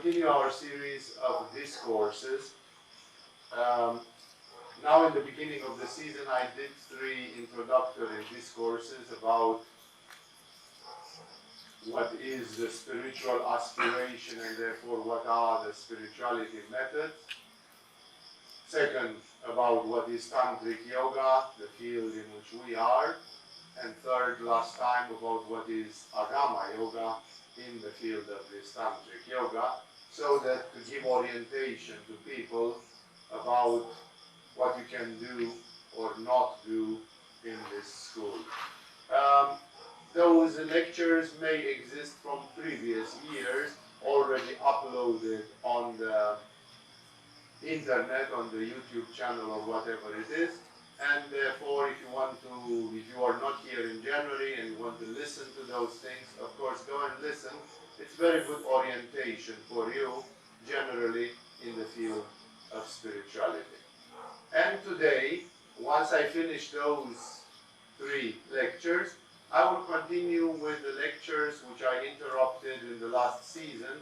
continue our series of discourses. Now in the beginning of the season I did 3 introductory discourses about what is the spiritual aspiration and therefore what are the spirituality methods. Second, about what is tantric yoga, the field in which we are. And third, last time, about what is agama yoga in the field of this tantric yoga, so that to give orientation to people about what you can do or not do in this school. Those lectures may exist from previous years, already uploaded on the internet, on the YouTube channel or whatever it is. And therefore, if you are not here in January and you want to listen to those things, of course, go and listen. It's very good orientation for you, generally, in the field of spirituality. And today, once I finish those 3 lectures, I will continue with the lectures which I interrupted in the last season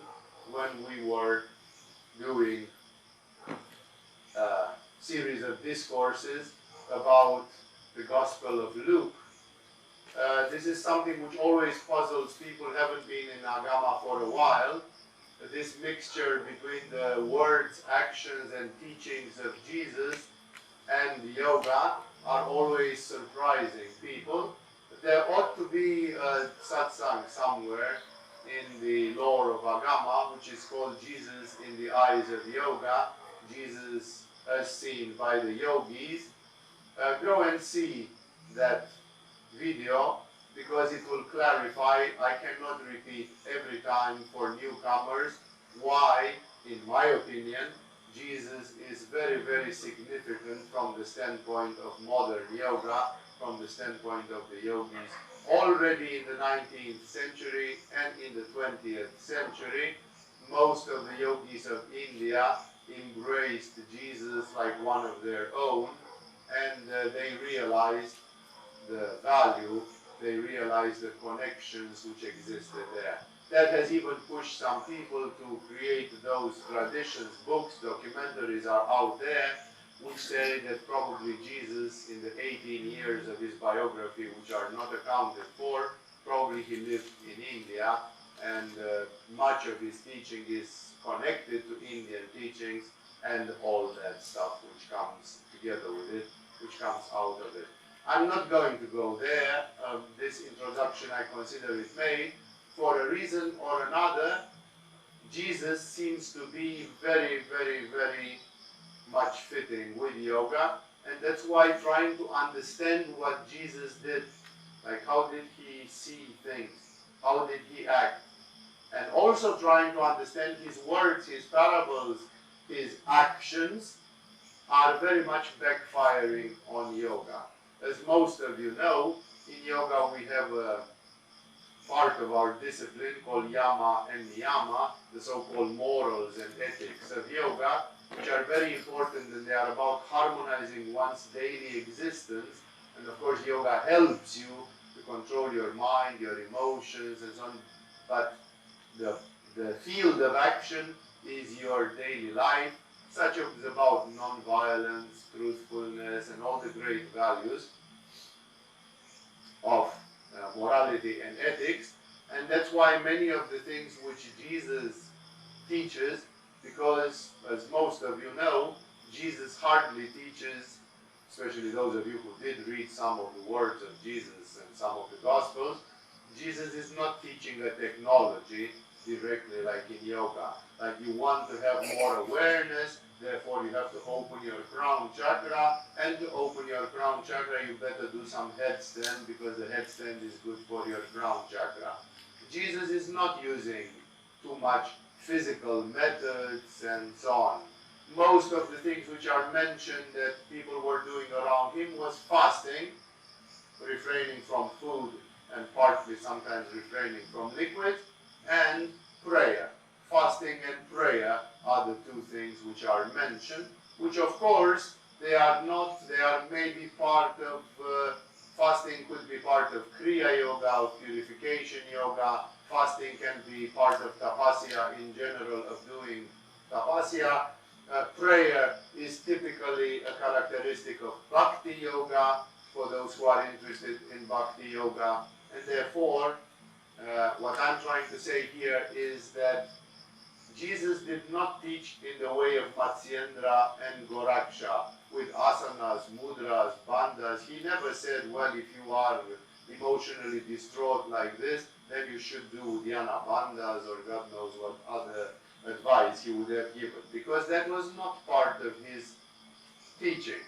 when we were doing a series of discourses about the Gospel of Luke. This is something which always puzzles people who haven't been in Agama for a while. This mixture between the words, actions and teachings of Jesus and yoga are always surprising people. There ought to be a satsang somewhere in the lore of Agama, which is called Jesus in the Eyes of Yoga, Jesus as seen by the yogis. Go and see that video because it will clarify. I cannot repeat every time for newcomers why, in my opinion, Jesus is very, very significant from the standpoint of modern yoga, from the standpoint of the yogis. Already in the 19th century and in the 20th century, most of the yogis of India embraced Jesus like one of their own, and they realized the value, they realized the connections which existed there. That has even pushed some people to create those traditions. Books, documentaries are out there which say that probably Jesus, in the 18 years of his biography which are not accounted for, probably he lived in India, and much of his teaching is connected to Indian teachings and all that stuff which comes together with it, which comes out of it. I'm not going to go there. This introduction I consider it made. For a reason or another, Jesus seems to be very, very, very much fitting with yoga, and that's why trying to understand what Jesus did, like how did he see things, how did he act, and also trying to understand his words, his parables, his actions, are very much backfiring on yoga. As most of you know, in yoga we have a part of our discipline called yama and niyama, the so-called morals and ethics of yoga, which are very important, and they are about harmonizing one's daily existence. And of course yoga helps you to control your mind, your emotions and so on, but the field of action is your daily life, such as about non-violence, truthfulness and all the great values of morality and ethics. And that's why many of the things which Jesus teaches, because as most of you know, Jesus hardly teaches, especially those of you who did read some of the words of Jesus and some of the Gospels, Jesus is not teaching a technology directly like in yoga. Like you want to have more awareness, therefore you have to open your crown chakra, and to open your crown chakra you better do some headstand because the headstand is good for your crown chakra. Jesus is not using too much physical methods and so on. Most of the things which are mentioned that people were doing around him was fasting, refraining from food and partly sometimes refraining from liquids, and prayer. Fasting and prayer are the 2 things which are mentioned, which of course they are maybe part of, fasting could be part of Kriya Yoga, of purification yoga, fasting fasting can be part of tapasya in general, of doing tapasya. Prayer is typically a characteristic of bhakti yoga, for those who are interested in bhakti yoga. And therefore, what I'm trying to say here is that Jesus did not teach in the way of Matsyendra and Goraksha, with asanas, mudras, bandhas. He never said, well, if you are emotionally distraught like this, then you should do dhyana bandhas or God knows what other advice he would have given, because that was not part of his teaching.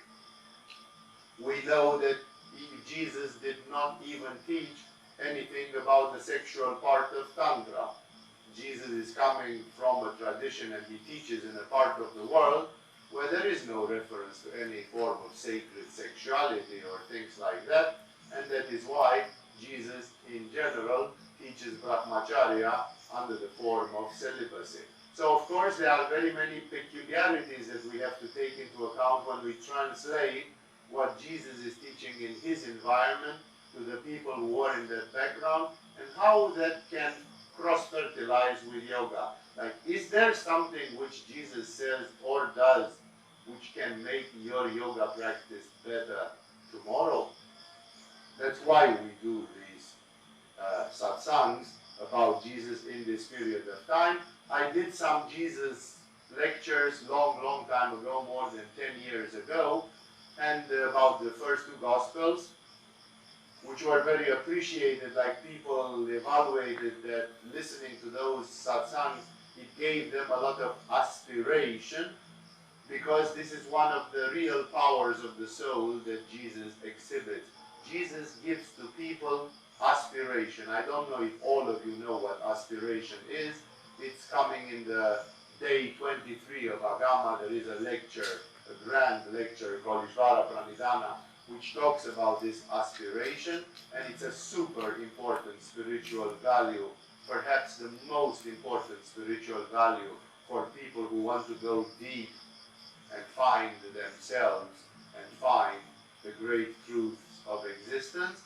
We know that Jesus did not even teach anything about the sexual part of Tantra. Jesus is coming from a tradition, and he teaches in a part of the world where there is no reference to any form of sacred sexuality or things like that, and that is why Jesus in general teaches brahmacharya under the form of celibacy. So of course there are very many peculiarities that we have to take into account when we translate what Jesus is teaching in his environment to the people who are in that background, and how that can cross-fertilize with yoga. Like, is there something which Jesus says or does which can make your yoga practice better tomorrow? That's why we do these satsangs about Jesus in this period of time. I did some Jesus lectures long time ago, more than 10 years ago, and about the first two Gospels, which were very appreciated. Like, people evaluated that listening to those satsangs, it gave them a lot of aspiration, because this is one of the real powers of the soul that Jesus exhibits. Jesus gives to people aspiration. I don't know if all of you know what aspiration is. It's coming in the day 23 of Agama. There is a lecture, a grand lecture called Ishvara Pranidhana, which talks about this aspiration, and it's a super important spiritual value, perhaps the most important spiritual value for people who want to go deep and find themselves and find the great truths of existence.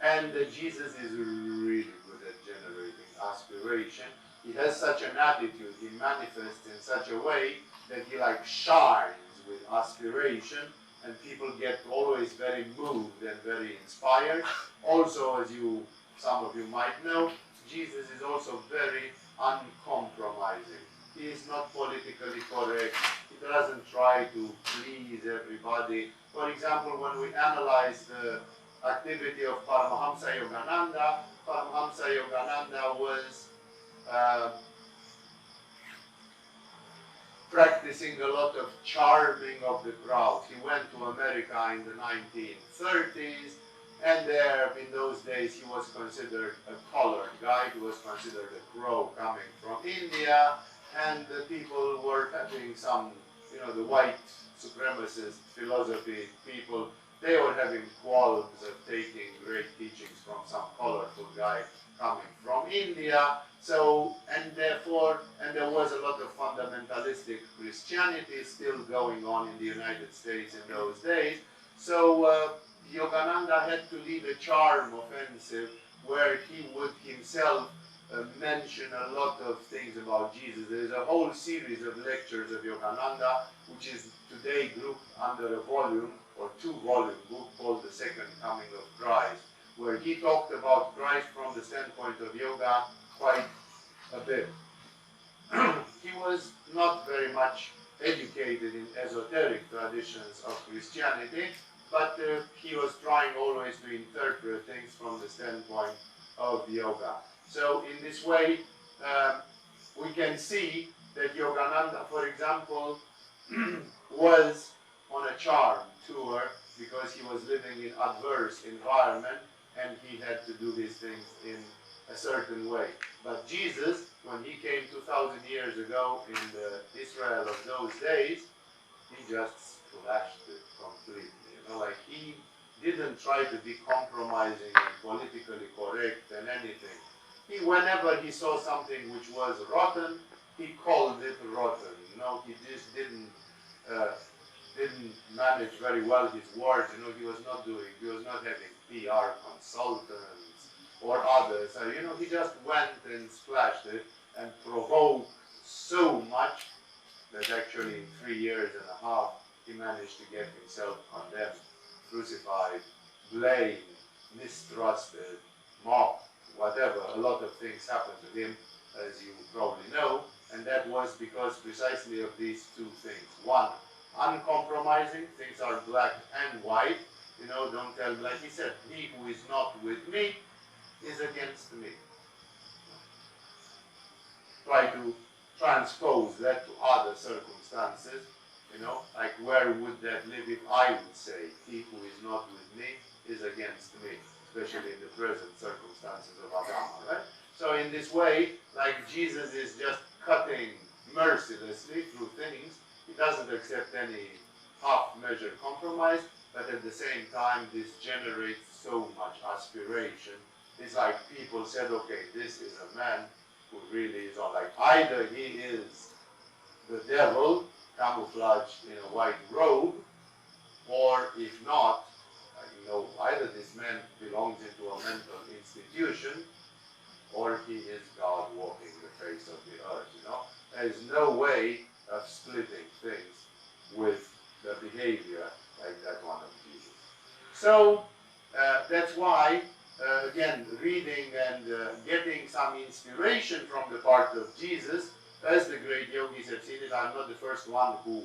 And Jesus is really good at generating aspiration. He has such an attitude, he manifests in such a way that he like shines with aspiration, and people get always very moved and very inspired. Also, as some of you might know, Jesus is also very uncompromising. He is not politically correct. He doesn't try to please everybody. For example, when we analyze the activity of Paramahamsa Yogananda, Paramahamsa Yogananda was practicing a lot of charming of the crowd. He went to America in the 1930s, and there, in those days, he was considered a colored guy. He was considered a crow coming from India, and the people were having some, the white supremacist philosophy people, they were having qualms of taking great teachings from some colorful guy coming from India. So, and there was a lot of fundamentalistic Christianity still going on in the United States in those days. So Yogananda had to lead a charm offensive where he would himself mention a lot of things about Jesus. There is a whole series of lectures of Yogananda, which is today grouped under a volume or two-volume book called The Second Coming of Christ, where he talked about Christ from the standpoint of yoga quite a bit. He was not very much educated in esoteric traditions of Christianity, but he was trying always to interpret things from the standpoint of yoga. So in this way, we can see that Yogananda, for example, was on a charm tour because he was living in adverse environment and he had to do these things in a certain way. But Jesus, when he came 2,000 years ago in the Israel of those days, he just flashed it completely. Like, he didn't try to be compromising and politically correct and anything. Whenever he saw something which was rotten, he called it rotten. He just didn't manage very well his words. He was not having PR consultants or others. So, you know, he just went and splashed it and provoked so much that actually in 3 years and a half he managed to get himself condemned, crucified, blamed, mistrusted, mocked, whatever. A lot of things happened to him, as you probably know, and that was because precisely of these two things. One, uncompromising, things are black and white. You know, don't tell me, like he said, he who is not with me is against me. Try to transpose that to other circumstances, you know, like where would that live if I would say, he who is not with me is against me, especially in the present circumstances of Adama, right? So in this way, like Jesus is just cutting mercilessly through things. He doesn't accept any half-measure compromise, but at the same time, this generates so much aspiration. It's like people said, okay, this is a man who really is on, like, either he is the devil camouflaged in a white robe, or if not, you know, either this man belongs into a mental institution, or he is God walking the face of the earth, you know. There is no way of splitting things with the behavior like that one of Jesus. So that's why, again, reading and getting some inspiration from the part of Jesus, as the great yogis have seen it. I'm not the first one who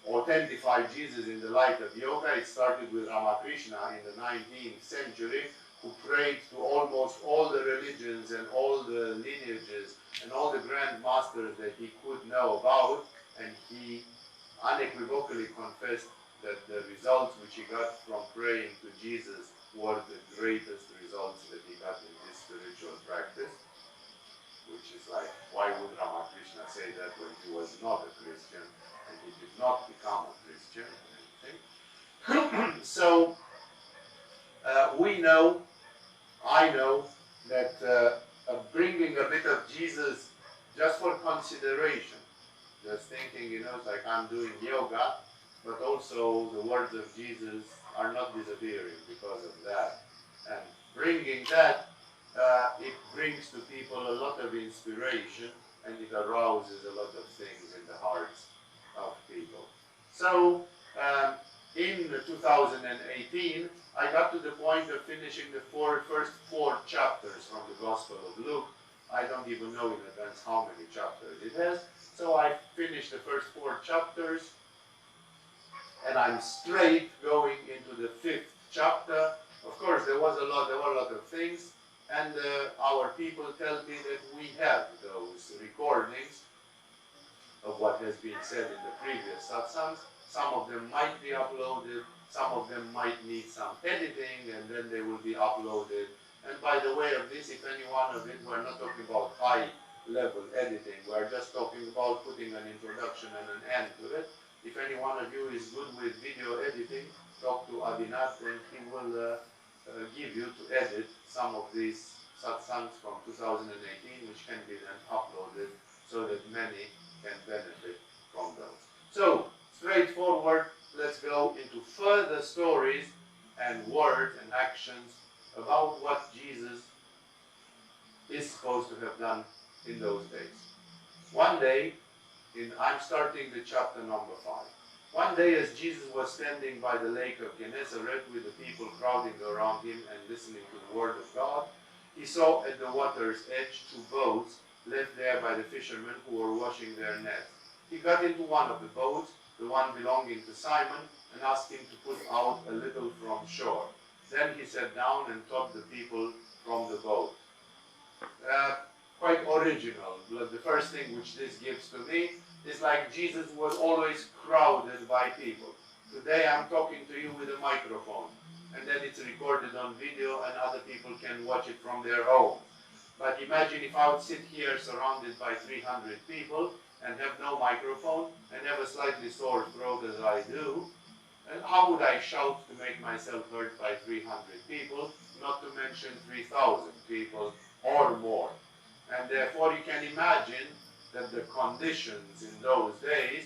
authentified Jesus in the light of yoga. It started with Ramakrishna in the 19th century, who prayed to almost all the religions and all the lineages and all the grand masters that he could know about, and he unequivocally confessed that the results which he got from praying to Jesus were the greatest results that he got in his spiritual practice. Which is like, why would Ramakrishna say that when he was not a Christian and he did not become a Christian or anything? So we know, I know, that bringing a bit of Jesus just for consideration, just thinking, you know, it's like I'm doing yoga, but also the words of Jesus are not disappearing because of that. And bringing that, it brings to people a lot of inspiration, and it arouses a lot of things in the hearts of people. So in 2018, I got to the point of finishing the first four chapters from the Gospel of Luke. I don't even know in advance how many chapters it has. So I finished the first four chapters, and I'm straight going into the fifth chapter. Of course, there were a lot of things. And our people tell me that we have those recordings of what has been said in the previous satsangs. Some of them might be uploaded, some of them might need some editing, and then they will be uploaded. And by the way of this, if any one of it, we're not talking about high-level editing, we're just talking about putting an introduction and an end to it. If any one of you is good with video editing, talk to Adinath and he will give you to edit some of these satsangs from 2018, which can be then uploaded so that many can benefit from those. So, straightforward, let's go into further stories and words and actions about what Jesus is supposed to have done in those days. One day, I'm starting the chapter number 5. One day, as Jesus was standing by the lake of Gennesaret with the people crowding around him and listening to the word of God, he saw at the water's edge 2 boats left there by the fishermen who were washing their nets. He got into one of the boats, the one belonging to Simon, and asked him to put out a little from shore. Then he sat down and taught the people from the boat. Quite original. The first thing which this gives to me is like Jesus was always crowded by people. Today I'm talking to you with a microphone, and then it's recorded on video and other people can watch it from their home. But imagine if I would sit here surrounded by 300 people and have no microphone and have a slightly sore throat as I do, and how would I shout to make myself heard by 300 people, not to mention 3,000 people or more. And therefore you can imagine that the conditions in those days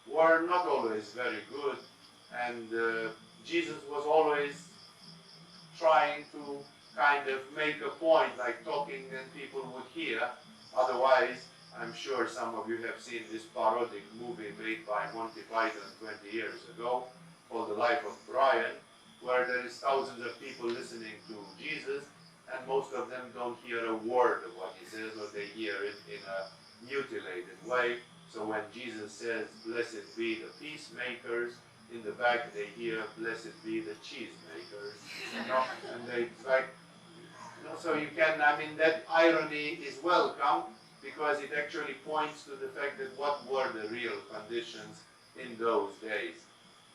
were not always very good, and Jesus was always trying to kind of make a point, like talking and people would hear. Otherwise, I'm sure some of you have seen this parodic movie made by Monty Python 20 years ago, called The Life of Brian, where there is thousands of people listening to Jesus, and most of them don't hear a word of what he says, or they hear it in a mutilated way. So when Jesus says, "Blessed be the peacemakers," in the back they hear, "Blessed be the cheesemakers," and they like, so you can, I mean, that irony is welcome, because it actually points to the fact that what were the real conditions in those days.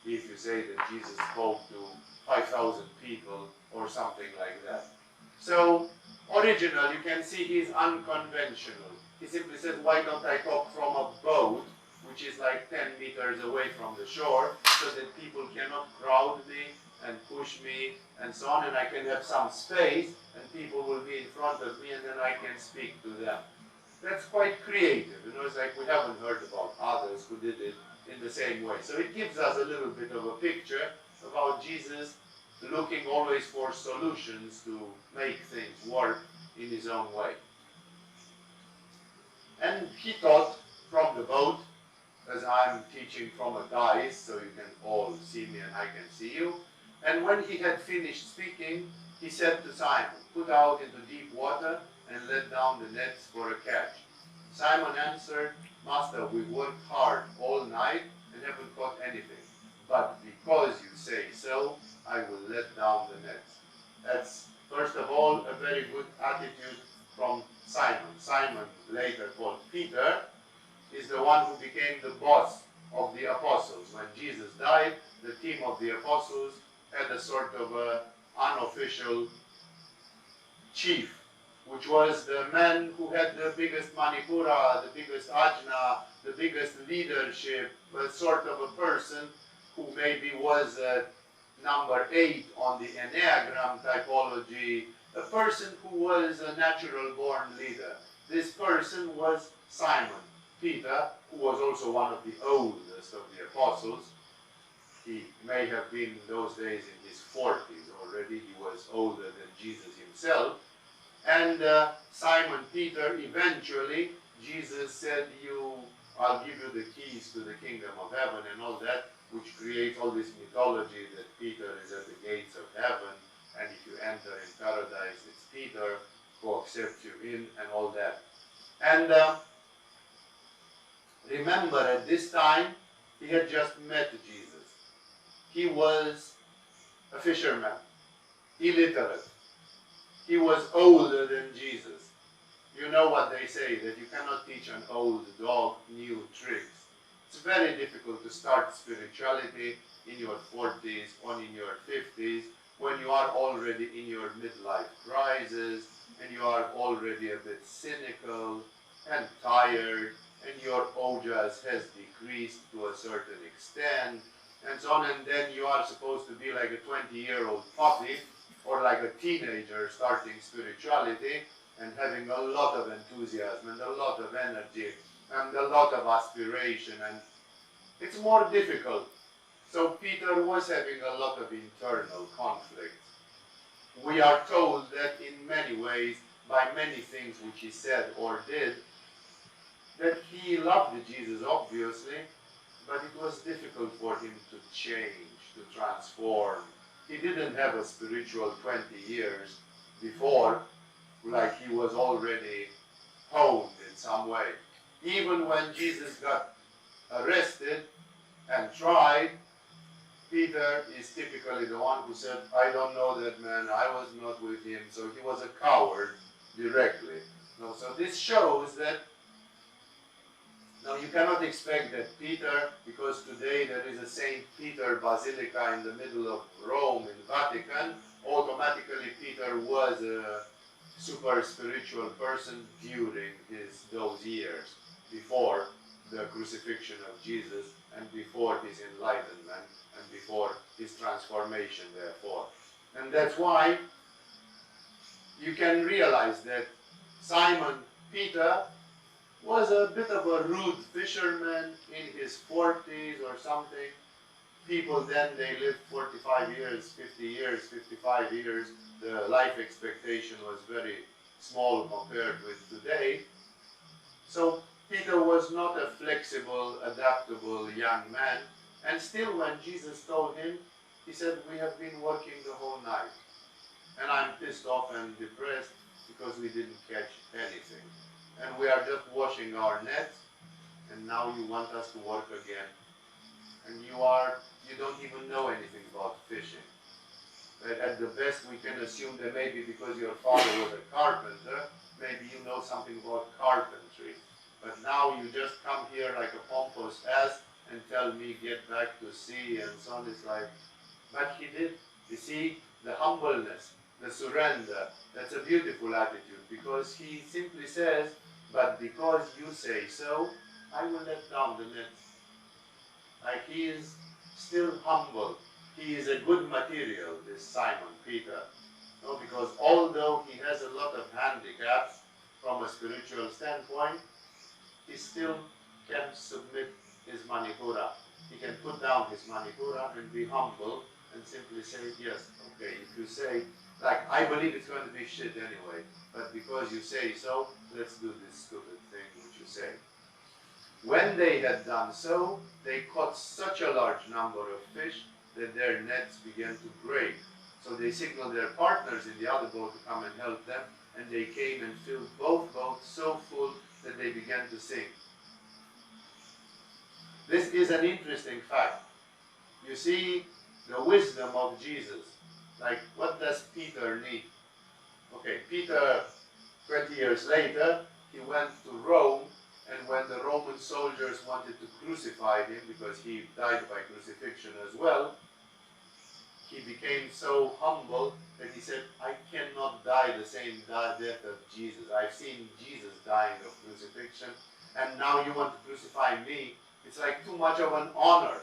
If you say that Jesus spoke to 5,000 people or something like that. So, original, you can see he's unconventional. He simply said, "Why don't I talk from a boat, which is like 10 meters away from the shore, so that people cannot crowd me and push me and so on, and I can have some space, and people will be in front of me, and then I can speak to them." That's quite creative, it's like we haven't heard about others who did it in the same way. So it gives us a little bit of a picture about Jesus looking always for solutions to make things work in his own way. And he taught from the boat, as I'm teaching from a dais, so you can all see me and I can see you. And when he had finished speaking, he said to Simon, "Put out into deep water and let down the nets for a catch." Simon answered, "Master, we worked hard all night and haven't caught anything. But because you say so, I will let down the nets." That's, first of all, a very good attitude from Simon. Simon, later called Peter, is the one who became the boss of the apostles. When Jesus died, the team of the apostles had a sort of unofficial chief, which was the man who had the biggest manipura, the biggest ajna, the biggest leadership, a sort of a person who maybe was number 8 on the Enneagram typology, a person who was a natural born leader. This person was Simon Peter, who was also one of the oldest of the apostles. He may have been in those days in his 40s already. He was older than Jesus himself. And Simon Peter, eventually, Jesus said, "I'll give you the keys to the kingdom of heaven," and all that, which creates all this mythology that Peter is at the gates of heaven, and if you enter in paradise, it's Peter who accepts you in, and all that. And remember, at this time, he had just met Jesus. He was a fisherman, illiterate. He was older than Jesus. You know what they say, that you cannot teach an old dog new tricks. It's very difficult to start spirituality in your 40s or in your 50s, when you are already in your midlife crisis, and you are already a bit cynical and tired, and your ojas has decreased to a certain extent, and so on, and then you are supposed to be like a 20-year-old puppy, or like a teenager starting spirituality, and having a lot of enthusiasm, and a lot of energy, and a lot of aspiration, and it's more difficult. So Peter was having a lot of internal conflict. We are told that in many ways, by many things which he said or did, that he loved Jesus, obviously, but it was difficult for him to change, to transform. He didn't have a spiritual 20 years before, like he was already honed in some way. Even when Jesus got arrested and tried, Peter is typically the one who said, "I don't know that man, I was not with him," so he was a coward directly. No, so this shows that now you cannot expect that Peter, because today there is a Saint Peter Basilica in the middle of Rome in Vatican, automatically Peter was a super spiritual person during those years before the crucifixion of Jesus and before his enlightenment and before his transformation, therefore. And that's why you can realize that Simon Peter was a bit of a rude fisherman in his 40s or something, people then, they lived 45 years, 50 years, 55 years. The life expectation was very small compared with today. So Peter was not a flexible, adaptable young man. And still when Jesus told him, he said, we have been working the whole night. And I'm pissed off and depressed because we didn't catch anything. And we are just washing our nets, and now you want us to work again. And you don't even know anything about fishing. But at the best we can assume that maybe because your father was a carpenter, maybe you know something about carpentry. But now you just come here like a pompous ass and tell me get back to sea and so on. It's like, but he did. You see, the humbleness, the surrender, that's a beautiful attitude, because he simply says, but because you say so, I will let down the net. Like, he is still humble. He is a good material, this Simon Peter. No, because although he has a lot of handicaps from a spiritual standpoint, he still can submit his manipura. He can put down his manipura and be humble and simply say, yes, okay, if you say, like, I believe it's going to be shit anyway, but because you say so, let's do this stupid thing which you say. When they had done so, they caught such a large number of fish that their nets began to break. So they signaled their partners in the other boat to come and help them, and they came and filled both boats so full that they began to sink. This is an interesting fact. You see the wisdom of Jesus. Like, what does Peter need? Okay, Peter, 20 years later, he went to Rome, and when the Roman soldiers wanted to crucify him, because he died by crucifixion as well, he became so humble that he said, I cannot die the same death of Jesus. I've seen Jesus dying of crucifixion, and now you want to crucify me. It's like too much of an honor.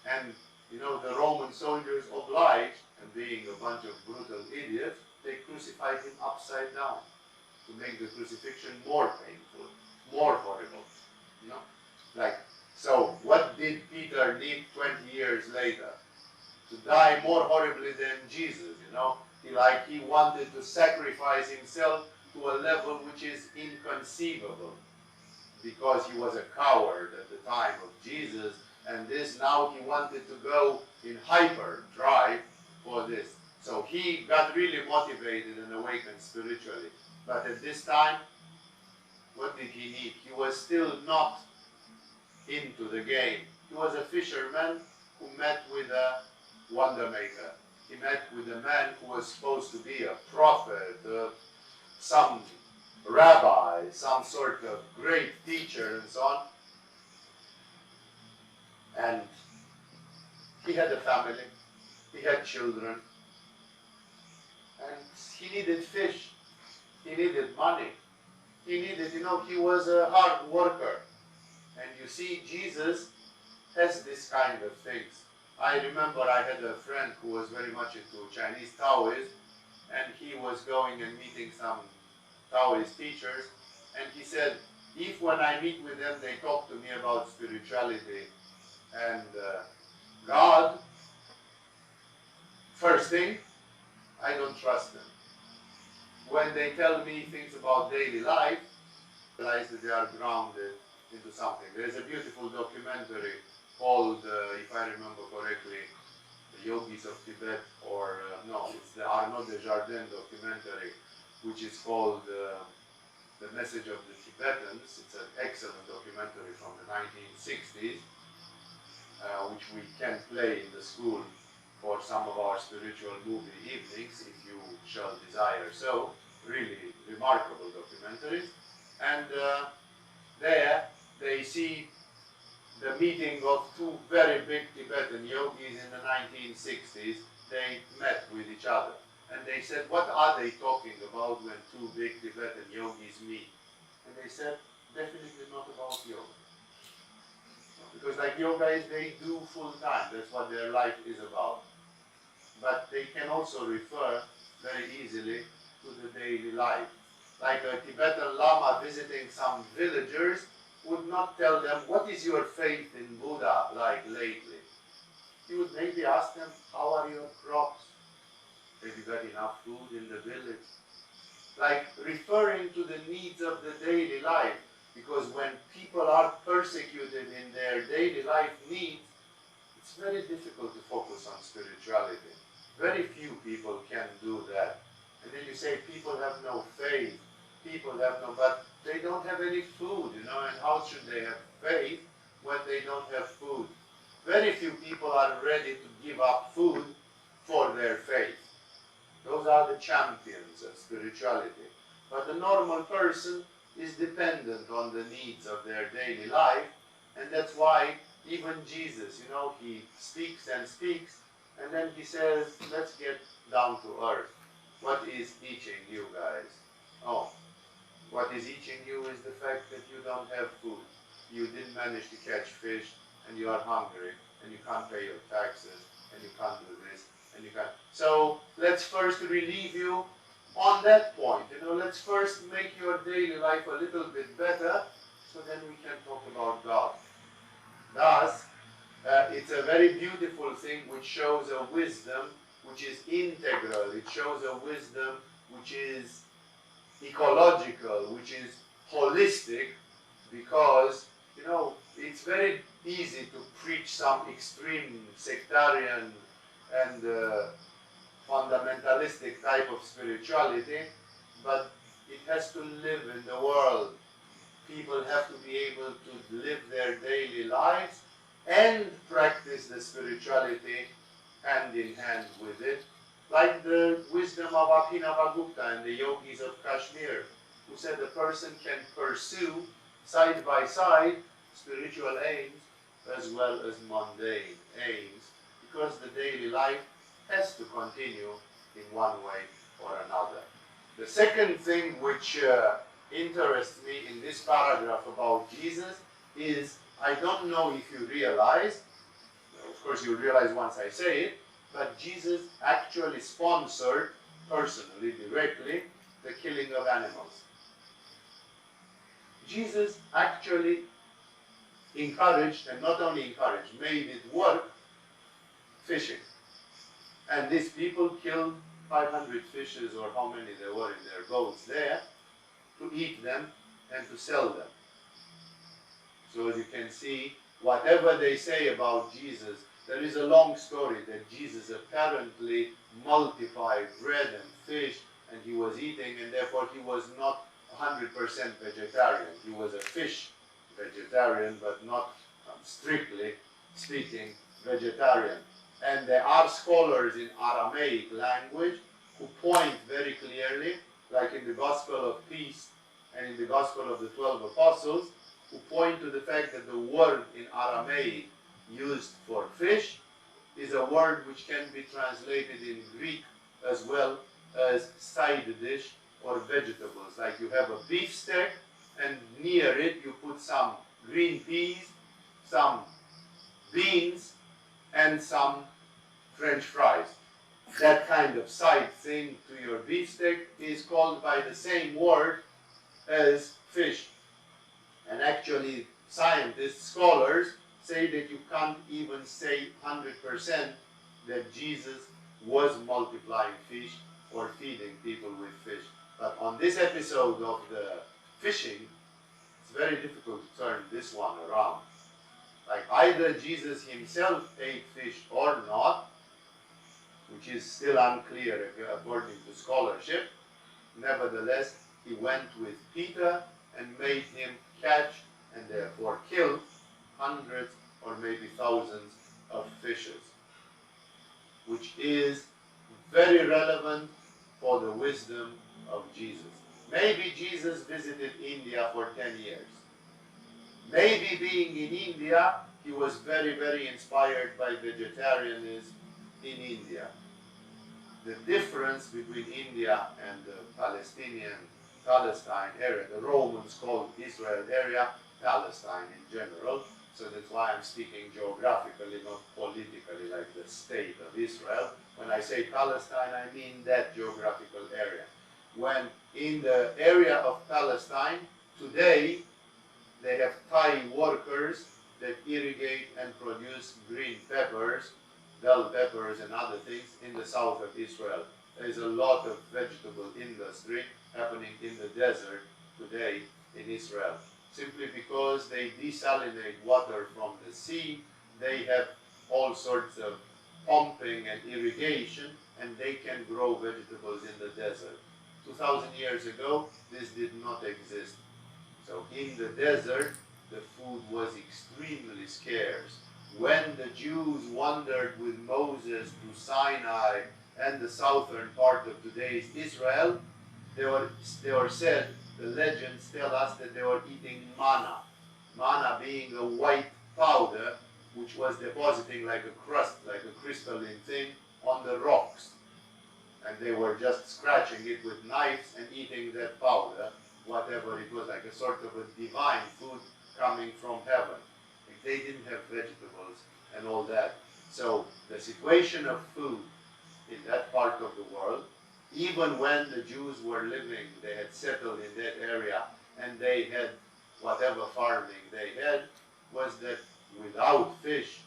And you know, the Roman soldiers obliged, and being a bunch of brutal idiots, they crucified him upside down to make the crucifixion more painful, more horrible. You know? Like, so what did Peter need 20 years later? To die more horribly than Jesus, you know? He wanted to sacrifice himself to a level which is inconceivable, because he was a coward at the time of Jesus, and this now he wanted to go in hyperdrive for this. So he got really motivated and awakened spiritually. But at this time, what did he need? He was still not into the game. He was a fisherman who met with a wonder maker. He met with a man who was supposed to be a prophet, some rabbi, some sort of great teacher and so on. And he had a family, he had children, and he needed fish, he needed money, he needed, you know, he was a hard worker. And you see, Jesus has this kind of things. I remember I had a friend who was very much into Chinese Taoism, and he was going and meeting some Taoist teachers, and he said, if when I meet with them they talk to me about spirituality and God, first thing, I don't trust them. When they tell me things about daily life, I realize that they are grounded into something. There is a beautiful documentary called, if I remember correctly, The Yogis of Tibet, or no, it's the Arnaud Desjardins documentary, which is called The Message of the Tibetans. It's an excellent documentary from the 1960s, which we can play in the school for some of our spiritual movie evenings, if you shall desire so. Really remarkable documentaries. And there they see the meeting of two very big Tibetan yogis in the 1960s. They met with each other. And they said, what are they talking about when two big Tibetan yogis meet? And they said, definitely not about yoga. Because like yoga is, they do full time. That's what their life is about. But they can also refer very easily to the daily life. Like a Tibetan Lama visiting some villagers would not tell them, what is your faith in Buddha like lately? you would maybe ask them, how are your crops? Have you got enough food in the village? Like referring to the needs of the daily life. Because when people are persecuted in their daily life needs, it's very difficult to focus on spirituality. Very few people can do that. And then you say people have no faith, people have no, but they don't have any food, and how should they have faith when they don't have food? Very few people are ready to give up food for their faith. Those are the champions of spirituality. But the normal person is dependent on the needs of their daily life, and that's why even Jesus, he speaks and speaks, and then he says, let's get down to earth. What is eating you guys? Oh, what is eating you is the fact that you don't have food. You didn't manage to catch fish, and you are hungry, and you can't pay your taxes, and you can't do this, and you can't. So let's first relieve you on that point. Let's first make your daily life a little bit better, so then we can talk about God. Thus, it's a very beautiful thing which shows a wisdom which is integral. It shows a wisdom which is ecological, which is holistic, because, it's very easy to preach some extreme sectarian and fundamentalistic type of spirituality, but it has to live in the world. People have to be able to live their daily lives and practice the spirituality hand in hand with it, like the wisdom of Abhinavagupta and the yogis of Kashmir, who said a person can pursue side by side spiritual aims as well as mundane aims, because the daily life has to continue in one way or another. The second thing which interests me in this paragraph about Jesus is, I don't know if you realize, of course you'll realize once I say it, but Jesus actually sponsored, personally, directly, the killing of animals. Jesus actually encouraged, and not only encouraged, made it work, fishing. And these people killed 500 fishes, or how many there were in their boats there, to eat them and to sell them. So as you can see, whatever they say about Jesus, there is a long story that Jesus apparently multiplied bread and fish, and he was eating, and therefore he was not 100% vegetarian. He was a fish vegetarian, but not strictly speaking vegetarian. And there are scholars in Aramaic language who point very clearly, like in the Gospel of Peace and in the Gospel of the 12 Apostles, who point to the fact that the word in Aramaic used for fish is a word which can be translated in Greek as well as side dish or vegetables. Like you have a beef steak, and near it you put some green peas, some beans, and some French fries. That kind of side thing to your beef steak is called by the same word as fish. And actually, scientists, scholars, say that you can't even say 100% that Jesus was multiplying fish or feeding people with fish. But on this episode of the fishing, it's very difficult to turn this one around. Like either Jesus himself ate fish or not, which is still unclear according to scholarship. Nevertheless, he went with Peter and made him catch and therefore kill hundreds or maybe thousands of fishes, which is very relevant for the wisdom of Jesus. Maybe Jesus visited India for 10 years. Maybe being in India, he was very, very inspired by vegetarianism in India. The difference between India and the Palestine area, the Romans called Israel area Palestine in general, so that's why I'm speaking geographically, not politically, like the state of Israel. When I say Palestine, I mean that geographical area. When in the area of Palestine, today, they have Thai workers that irrigate and produce green peppers bell peppers and other things in the south of Israel. There is a lot of vegetable industry happening in the desert today in Israel. Simply because they desalinate water from the sea, they have all sorts of pumping and irrigation, and they can grow vegetables in the desert. 2,000 years ago, this did not exist. So in the desert, the food was extremely scarce. When the Jews wandered with Moses to Sinai and the southern part of today's Israel, they were said, the legends tell us that they were eating manna. Manna being a white powder which was depositing like a crust, like a crystalline thing, on the rocks. And they were just scratching it with knives and eating that powder, whatever it was, like a sort of a divine food coming from heaven. They didn't have vegetables and all that. So the situation of food in that part of the world, even when the Jews were living, they had settled in that area and they had whatever farming they had, was that without fish,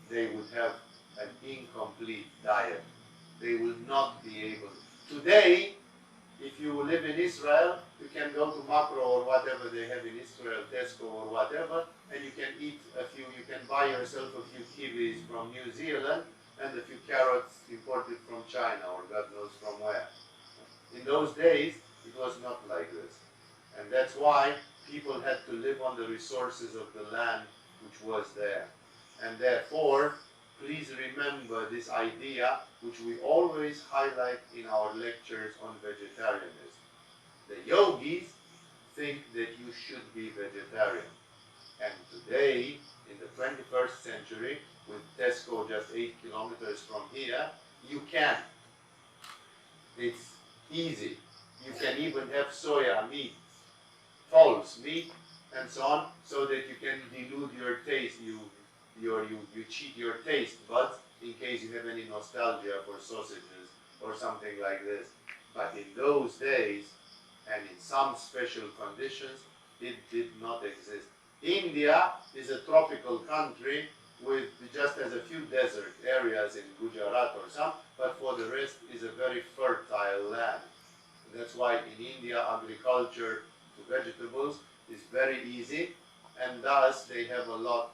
they would have an incomplete diet. They will not be able. Today, if you live in Israel, you can go to Makro or whatever they have in Israel, Tesco or whatever, and you can eat a few, you can buy yourself a few kiwis from New Zealand and a few carrots imported from China or God knows from where. In those days, it was not like this. And that's why people had to live on the resources of the land which was there. And therefore, please remember this idea which we always highlight in our lectures on vegetarianism. The yogis think that you should be vegetarian. And today, in the 21st century, with Tesco just 8 kilometers from here, you can. It's easy. You can even have soya meat, false meat, and so on, so that you can dilute your taste. You cheat your taste buds in case you have any nostalgia for sausages or something like this. But in those days, and in some special conditions, it did not exist. India is a tropical country with just as a few desert areas in Gujarat or some, but for the rest is a very fertile land. And that's why in India agriculture to vegetables is very easy, and thus they have a lot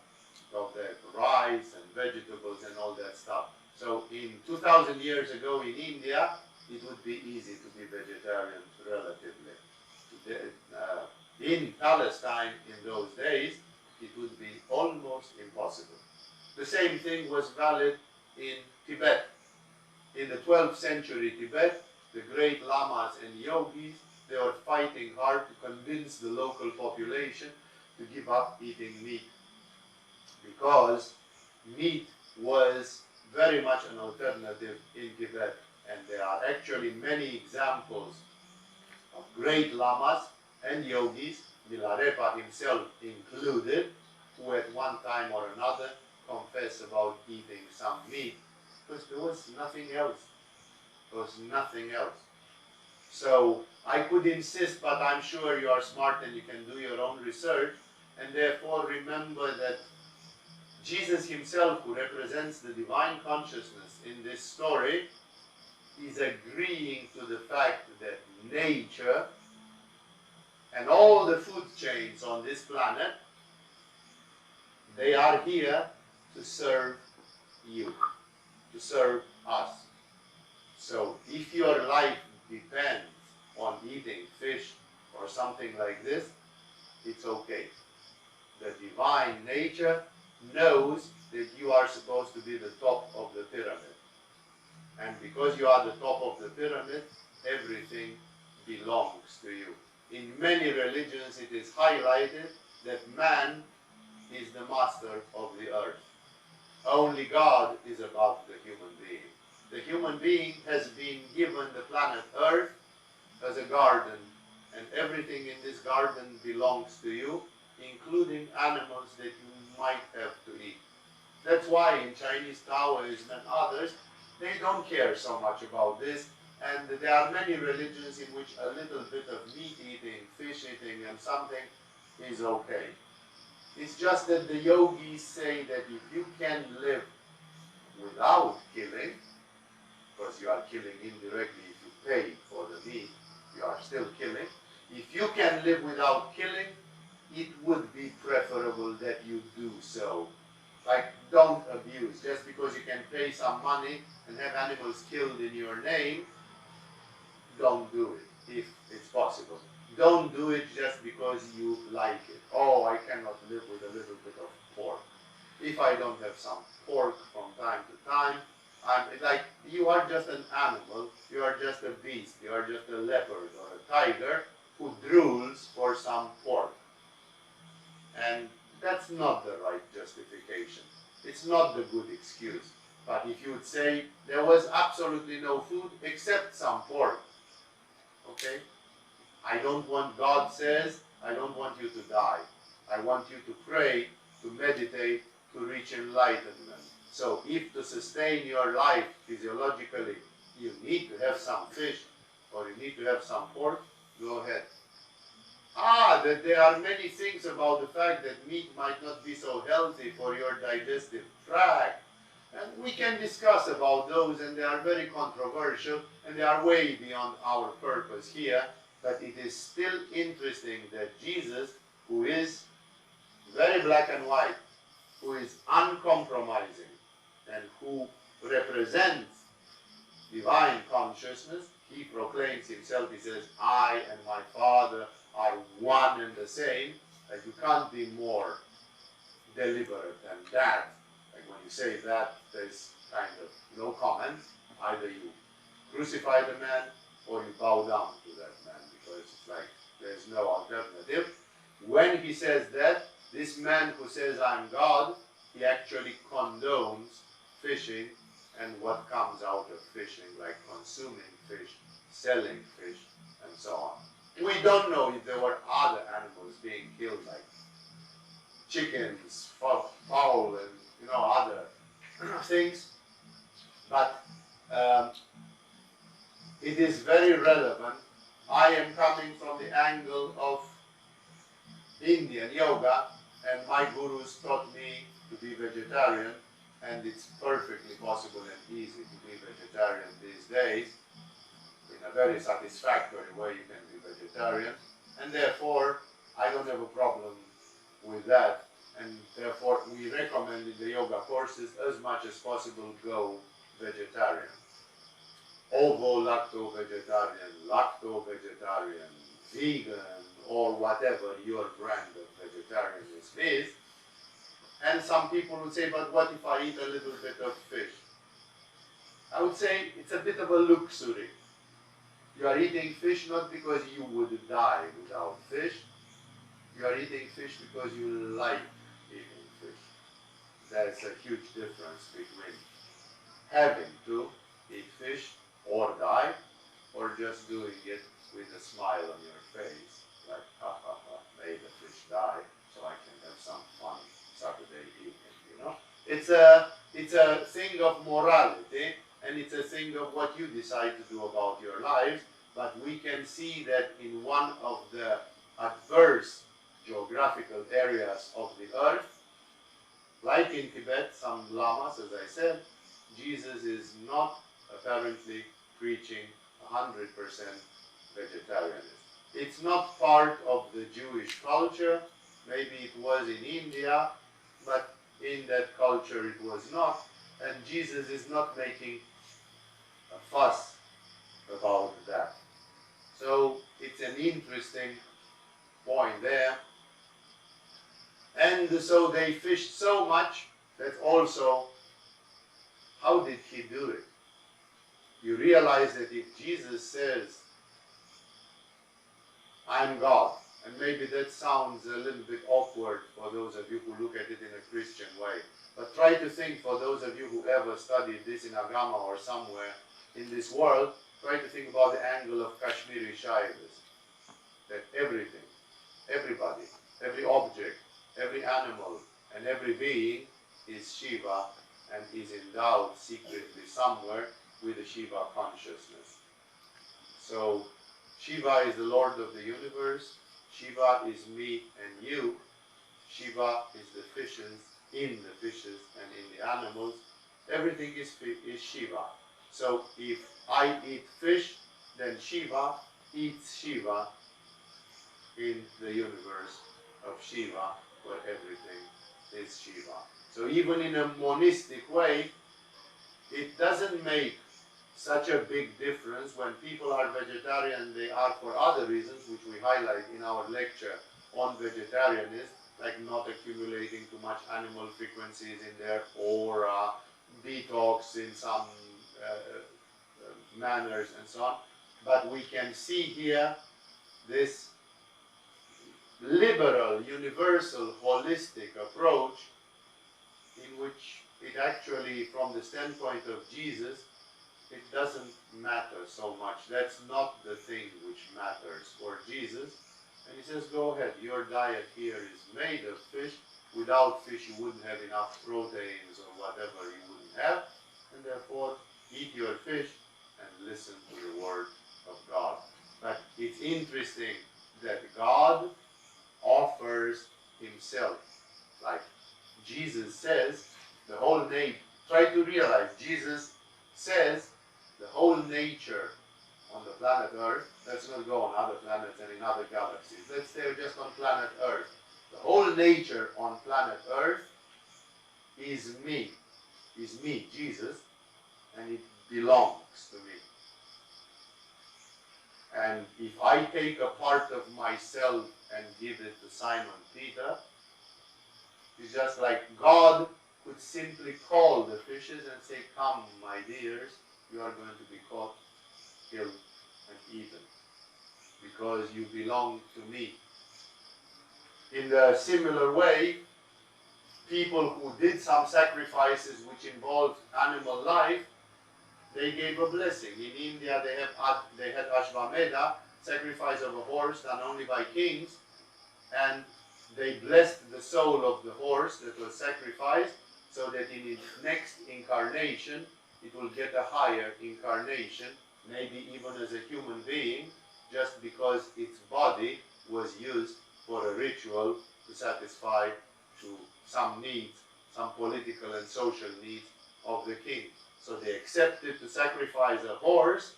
of the rice and vegetables and all that stuff. So in 2,000 years ago in India, it would be easy to be vegetarian relatively. In Palestine in those days, it would be almost impossible. The same thing was valid in Tibet. In the 12th century Tibet, the great lamas and yogis, they were fighting hard to convince the local population to give up eating meat, because meat was very much an alternative in Tibet. And there are actually many examples of great lamas and yogis, Milarepa himself included, who at one time or another confessed about eating some meat, because there was nothing else. There was nothing else. So I could insist, but I'm sure you are smart and you can do your own research, and therefore remember that Jesus himself, who represents the divine consciousness in this story, is agreeing to the fact that nature and all the food chains on this planet, they are here to serve you, to serve us. So if your life depends on eating fish or something like this, it's okay. The divine nature knows that you are supposed to be the top of the pyramid. And because you are the top of the pyramid, everything belongs to you. In many religions it is highlighted that man is the master of the earth. Only God is above the human being. The human being has been given the planet Earth as a garden, and everything in this garden belongs to you, including animals that you might have to eat. That's why in Chinese Taoism and others, they don't care so much about this, and there are many religions in which a little bit of meat eating, fish eating and something is okay. It's just that the yogis say that if you can live without killing, because you are killing indirectly if you pay for the meat, you are still killing. If you can live without killing, it would be preferable that you do so. Like, don't abuse. Just because you can pay some money and have animals killed in your name, don't do it if it's possible. Don't do it just because you like it. Oh, I cannot live with a little bit of pork. If I don't have some pork from time to time, it's like you are just an animal, you are just a beast, you are just a leopard or a tiger who drools for some pork. And that's not the right justification. It's not the good excuse. But if you would say there was absolutely no food except some pork, okay? I don't want, God says, I don't want you to die. I want you to pray, to meditate, to reach enlightenment. So if to sustain your life physiologically, you need to have some fish or you need to have some pork, go ahead. That there are many things about the fact that meat might not be so healthy for your digestive tract. And we can discuss about those, and they are very controversial, and they are way beyond our purpose here. But it is still interesting that Jesus, who is very black and white, who is uncompromising, and who represents divine consciousness, he proclaims himself, he says, I and my Father are one and the same, that you can't be more deliberate than that. Like when you say that, there's kind of no comment. Either you crucify the man or you bow down to that man, because it's like there's no alternative. When he says that, this man who says I'm God, he actually condones fishing and what comes out of fishing, like consuming fish, selling fish, and so on. We don't know if there were other animals being killed, like chickens, fowl, and other things. But it is very relevant. I am coming from the angle of Indian yoga, and my gurus taught me to be vegetarian, and it's perfectly possible and easy to be vegetarian these days. In a very satisfactory way you can be vegetarian, and therefore I don't have a problem with that, and therefore we recommend in the yoga courses as much as possible go vegetarian. Ovo-lacto-vegetarian, lacto-vegetarian, vegan, or whatever your brand of vegetarianism is. And some people would say, but what if I eat a little bit of fish? I would say it's a bit of a luxury. You are eating fish not because you would die without fish. You are eating fish because you like eating fish. There's a huge difference between having to eat fish or die, or just doing it with a smile on your face, like, ha ha ha, may the fish die, so I can have some fun Saturday evening, It's a thing of morality, and it's a thing of what you decide to do about your lives. But we can see that in one of the adverse geographical areas of the earth, like in Tibet, some lamas, as I said, Jesus is not apparently preaching 100% vegetarianism. It's not part of the Jewish culture. Maybe it was in India, but in that culture it was not. And Jesus is not making a fuss about that. So it's an interesting point there. And so they fished so much that also, how did he do it? You realize that if Jesus says, I'm God, and maybe that sounds a little bit awkward for those of you who look at it in a Christian way, but try to think, for those of you who ever studied this in Agama or somewhere in this world, try to think about the angle of Kashmiri Shaivism. That everything, everybody, every object, every animal, and every being is Shiva and is endowed secretly somewhere with the Shiva consciousness. So Shiva is the Lord of the universe. Shiva is me and you. Shiva is the fishes in the fishes and in the animals. everything is Shiva. So if I eat fish, then Shiva eats Shiva in the universe of Shiva, where everything is Shiva. So even in a monistic way, it doesn't make such a big difference when people are vegetarian. They are for other reasons, which we highlight in our lecture on vegetarianism, like not accumulating too much animal frequencies in their aura, detox in some manners and so on. But we can see here this liberal, universal, holistic approach in which it actually, from the standpoint of Jesus, it doesn't matter so much. That's not the thing which matters for Jesus. And he says, go ahead, your diet here is made of fish. Without fish you wouldn't have enough proteins or whatever you wouldn't have. And therefore, eat your fish and listen to the word of God. But it's interesting that God offers himself. Like Jesus says, the whole nature, try to realize, Jesus says the whole nature on the planet Earth, let's not go on other planets and in other galaxies, let's stay just on planet Earth. The whole nature on planet Earth is me, Jesus, and it belongs to me. And if I take a part of myself and give it to Simon Peter, it's just like God could simply call the fishes and say, come, my dears, you are going to be caught, killed, and eaten, because you belong to me. In a similar way, people who did some sacrifices which involved animal life, they gave a blessing. In India, they had Ashvamedha, sacrifice of a horse done only by kings, and they blessed the soul of the horse that was sacrificed, so that in its next incarnation, it will get a higher incarnation, maybe even as a human being, just because its body was used for a ritual to satisfy to some needs, some political and social needs of the king. So they accepted to sacrifice a horse,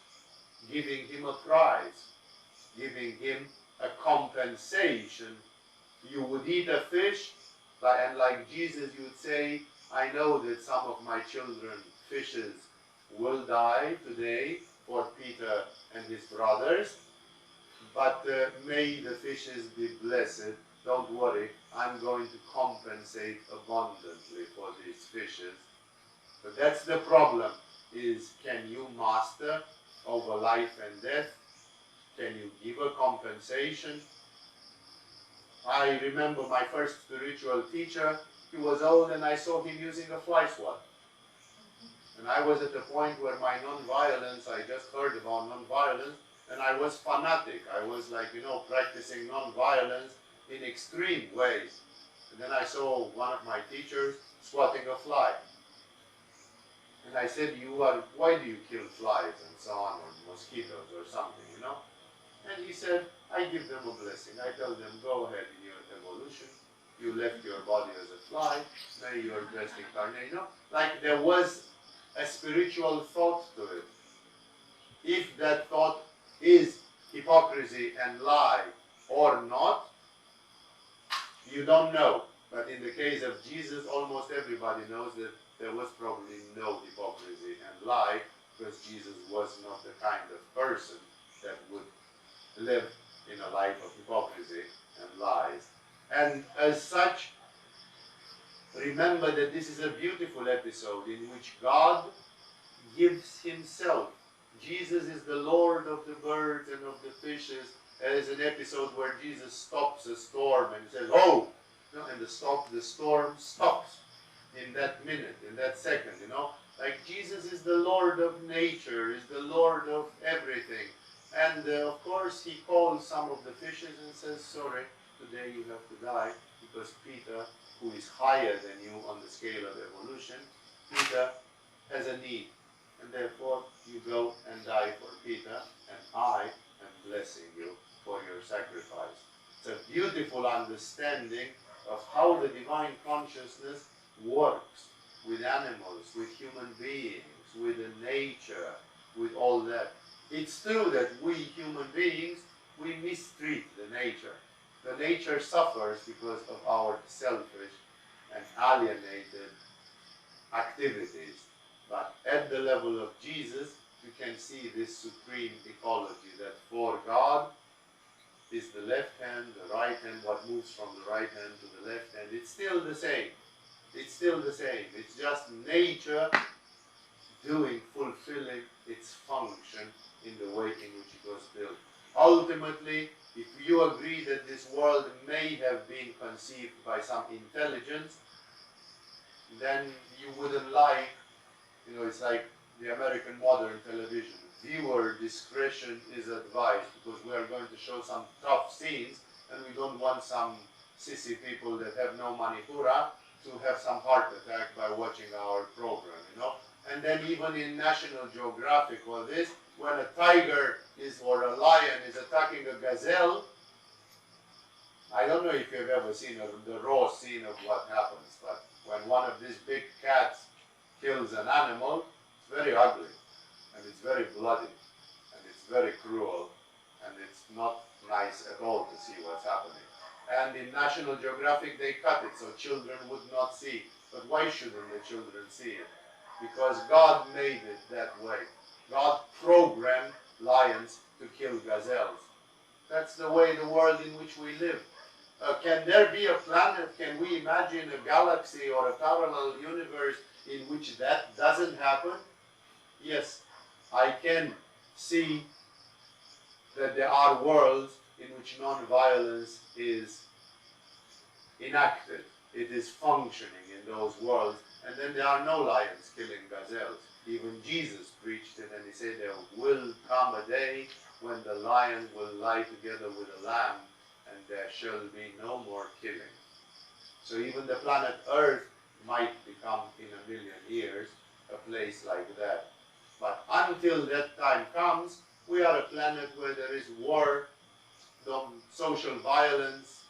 giving him a prize, giving him a compensation. You would eat a fish, and like Jesus, you would say, I know that some of my children, fishes, will die today for Peter and his brothers, but may the fishes be blessed. Don't worry, I'm going to compensate abundantly for these fishes. But that's the problem, is can you master over life and death? Can you give a compensation? I remember my first spiritual teacher. He was old and I saw him using a fly swat. And I was at the point where my non-violence, I just heard about non-violence, and I was fanatic. I was like, practicing non-violence in extreme ways. And then I saw one of my teachers swatting a fly. And I said, why do you kill flies and so on, or mosquitoes or something, And he said, I give them a blessing. I tell them, go ahead in your evolution. You left your body as a fly. May your best incarnate. Like there was a spiritual thought to it. If that thought is hypocrisy and lie or not, you don't know. But in the case of Jesus, almost everybody knows that there was probably no hypocrisy and lie, because Jesus was not the kind of person that would live in a life of hypocrisy and lies. And as such, remember that this is a beautiful episode in which God gives himself. Jesus is the Lord of the birds and of the fishes. There is an episode where Jesus stops a storm and says, oh! And the storm stops in that minute, in that second, Like Jesus is the Lord of nature, is the Lord of everything. And of course he calls some of the fishes and says, sorry, today you have to die, because Peter, who is higher than you on the scale of evolution, Peter has a need. And therefore you go and die for Peter, and I am blessing you for your sacrifice. It's a beautiful understanding of how the divine consciousness works. with animals, with human beings, with the nature, with all that. It's true that we human beings, we mistreat the nature. The nature suffers because of our selfish and alienated activities. But at the level of Jesus, you can see this supreme ecology that for God is the left hand, the right hand, what moves from the right hand to the left hand. It's still the same. It's still the same. It's just nature fulfilling its function in the way in which it was built. Ultimately, if you agree that this world may have been conceived by some intelligence, then you wouldn't like, it's like the American modern television. Viewer discretion is advised, because we are going to show some tough scenes and we don't want some sissy people that have no manipura to have some heart attack by watching our program, And then even in National Geographic or this, when a tiger or a lion is attacking a gazelle, I don't know if you've ever seen the raw scene of what happens, but when one of these big cats kills an animal, it's very ugly, and it's very bloody, and it's very cruel, and it's not nice at all to see what's happening. And in National Geographic they cut it so children would not see. But why shouldn't the children see it? Because God made it that way. God programmed lions to kill gazelles. That's the way, the world in which we live. Can there be a planet, can we imagine a galaxy or a parallel universe in which that doesn't happen? Yes, I can see that there are worlds in which non-violence is enacted. It is functioning in those worlds. And then there are no lions killing gazelles. Even Jesus preached it, and he said there will come a day when the lion will lie together with the lamb, and there shall be no more killing. So even the planet Earth might become in 1,000,000 years a place like that. But until that time comes, we are a planet where there is war, social violence,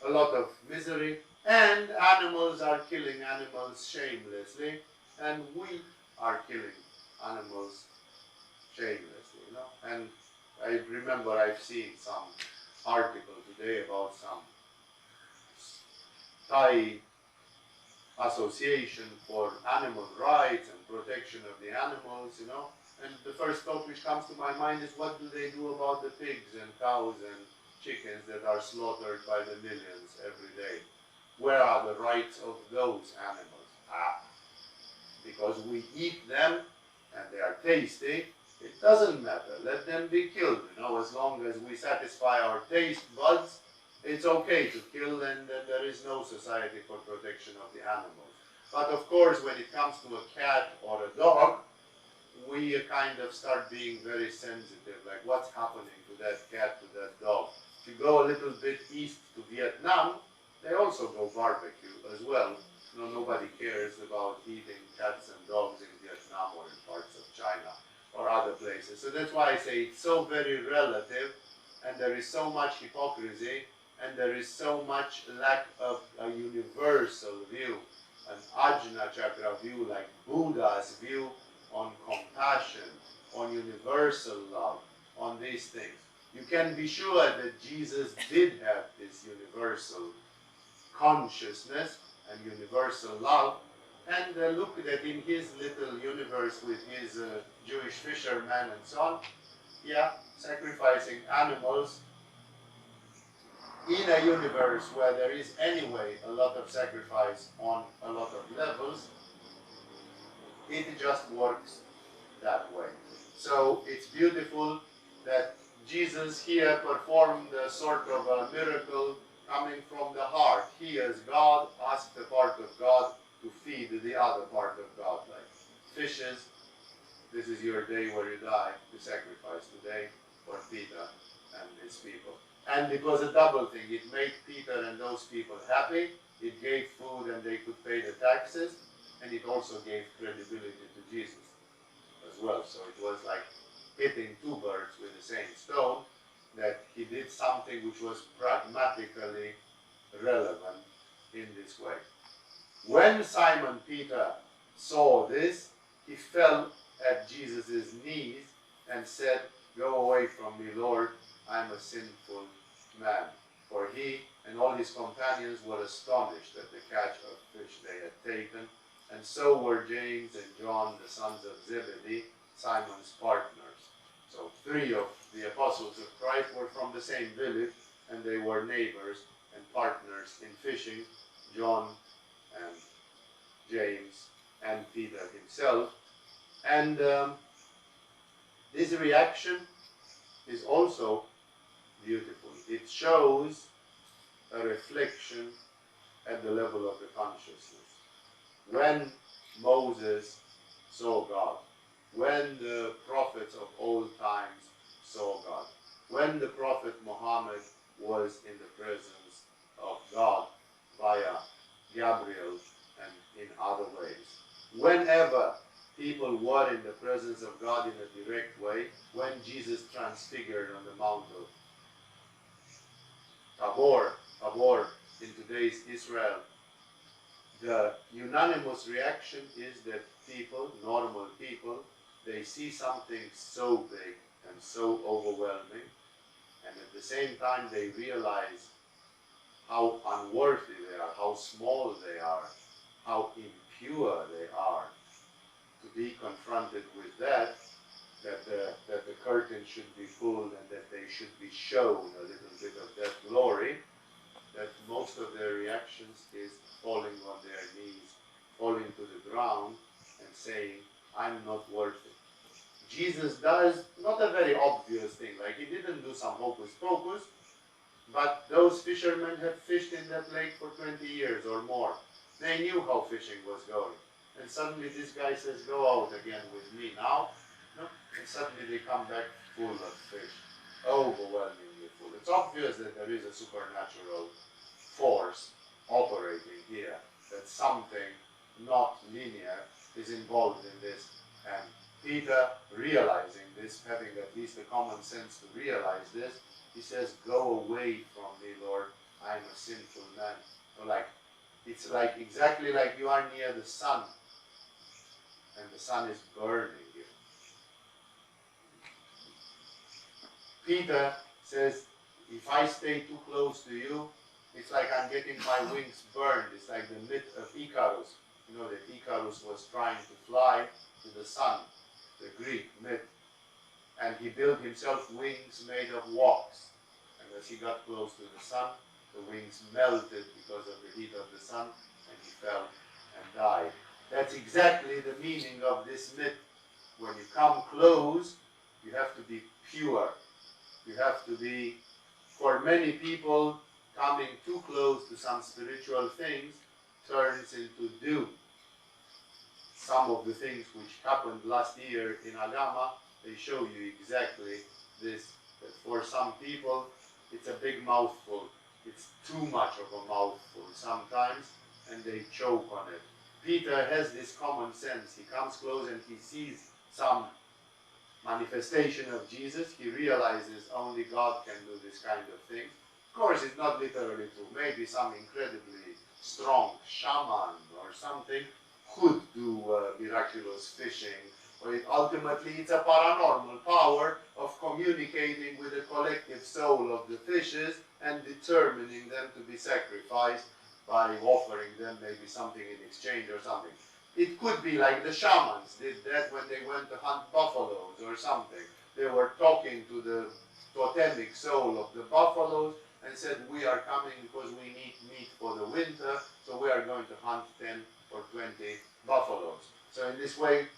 a lot of misery, and animals are killing animals shamelessly, and we are killing animals shamelessly, And I remember I've seen some article today about some Thai association for animal rights and protection of the animals, And the first thought which comes to my mind is, what do they do about the pigs and cows and chickens that are slaughtered by the millions every day? Where are the rights of those animals? Because we eat them and they are tasty, it doesn't matter. Let them be killed, as long as we satisfy our taste buds, it's okay to kill, and then there is no society for protection of the animals. But of course, when it comes to a cat or a dog, we kind of start being very sensitive, like what's happening to that cat, to that dog. If you go a little bit east to Vietnam, they also go barbecue as well. Nobody cares about eating cats and dogs in Vietnam or in parts of China or other places. So that's why I say it's so very relative, and there is so much hypocrisy, and there is so much lack of a universal view, an Ajna Chakra view, like Buddha's view on compassion, on universal love, on these things. You can be sure that Jesus did have this universal consciousness and universal love, and look that in his little universe with his Jewish fishermen and so on, sacrificing animals in a universe where there is anyway a lot of sacrifice on a lot of levels, it just works that way. So it's beautiful that Jesus here performed a sort of a miracle coming from the heart. He, as God, asked the part of God to feed the other part of God. Like fishes, this is your day where you die, you sacrifice today for Peter and his people. And it was a double thing. It made Peter and those people happy. It gave food and they could pay the taxes. And it also gave credibility to Jesus as well. So it was like hitting two birds with the same stone, that he did something which was pragmatically relevant in this way. When Simon Peter saw this, he fell at Jesus' knees and said, "Go away from me, Lord, I am a sinful man." For he and all his companions were astonished at the catch of fish they had taken, and so were James and John, the sons of Zebedee, Simon's partners. So 3 of the apostles of Christ were from the same village, and they were neighbors and partners in fishing, John and James and Peter himself. And this reaction is also beautiful. It shows a reflection at the level of the consciousness. When Moses saw God, when the prophets of old times saw God, when the prophet Muhammad was in the presence of God via Gabriel and in other ways, whenever people were in the presence of God in a direct way, when Jesus transfigured on the Mount of Tabor in today's Israel, the unanimous reaction is that people, normal people, they see something so big and so overwhelming, and at the same time they realize how unworthy they are, how small they are, how impure they are. To be confronted with that the curtain should be pulled and that they should be shown a little bit of that glory, that most of their reactions is falling on their knees, falling to the ground and saying, "I'm not worthy." Jesus does not a very obvious thing, like he didn't do some hocus pocus, but those fishermen had fished in that lake for 20 years or more. They knew how fishing was going. And suddenly this guy says, "Go out again with me now." No? And suddenly they come back full of fish, overwhelmingly full. It's obvious that there is a supernatural force operating here, that something not linear is involved in this. And Peter, realizing this, having at least the common sense to realize this, he says, "Go away from me, Lord, I am a sinful man." So it's like exactly like you are near the sun, and the sun is burning you. Peter says, "If I stay too close to you, it's like I'm getting my wings burned." It's like the myth of Icarus. You know that Icarus was trying to fly to the sun, the Greek myth. And he built himself wings made of wax. And as he got close to the sun, the wings melted because of the heat of the sun, and he fell and died. That's exactly the meaning of this myth. When you come close, you have to be pure. You have to be, for many people, coming too close to some spiritual things turns into doom. Some of the things which happened last year in Agama, they show you exactly this, that for some people it's a big mouthful. It's too much of a mouthful sometimes, and they choke on it. Peter has this common sense. He comes close and he sees some manifestation of Jesus. He realizes only God can do this kind of thing. Of course, it's not literally true. Maybe some incredibly strong shaman or something could do miraculous fishing. But ultimately, it's a paranormal power of communicating with the collective soul of the fishes and determining them to be sacrificed by offering them maybe something in exchange or something. It could be like the shamans did that when they went to hunt buffaloes or something. They were talking to the totemic soul of the buffaloes and said, "We are coming because we need meat for the winter, so we are going to hunt 10 or 20 buffaloes." So in this way,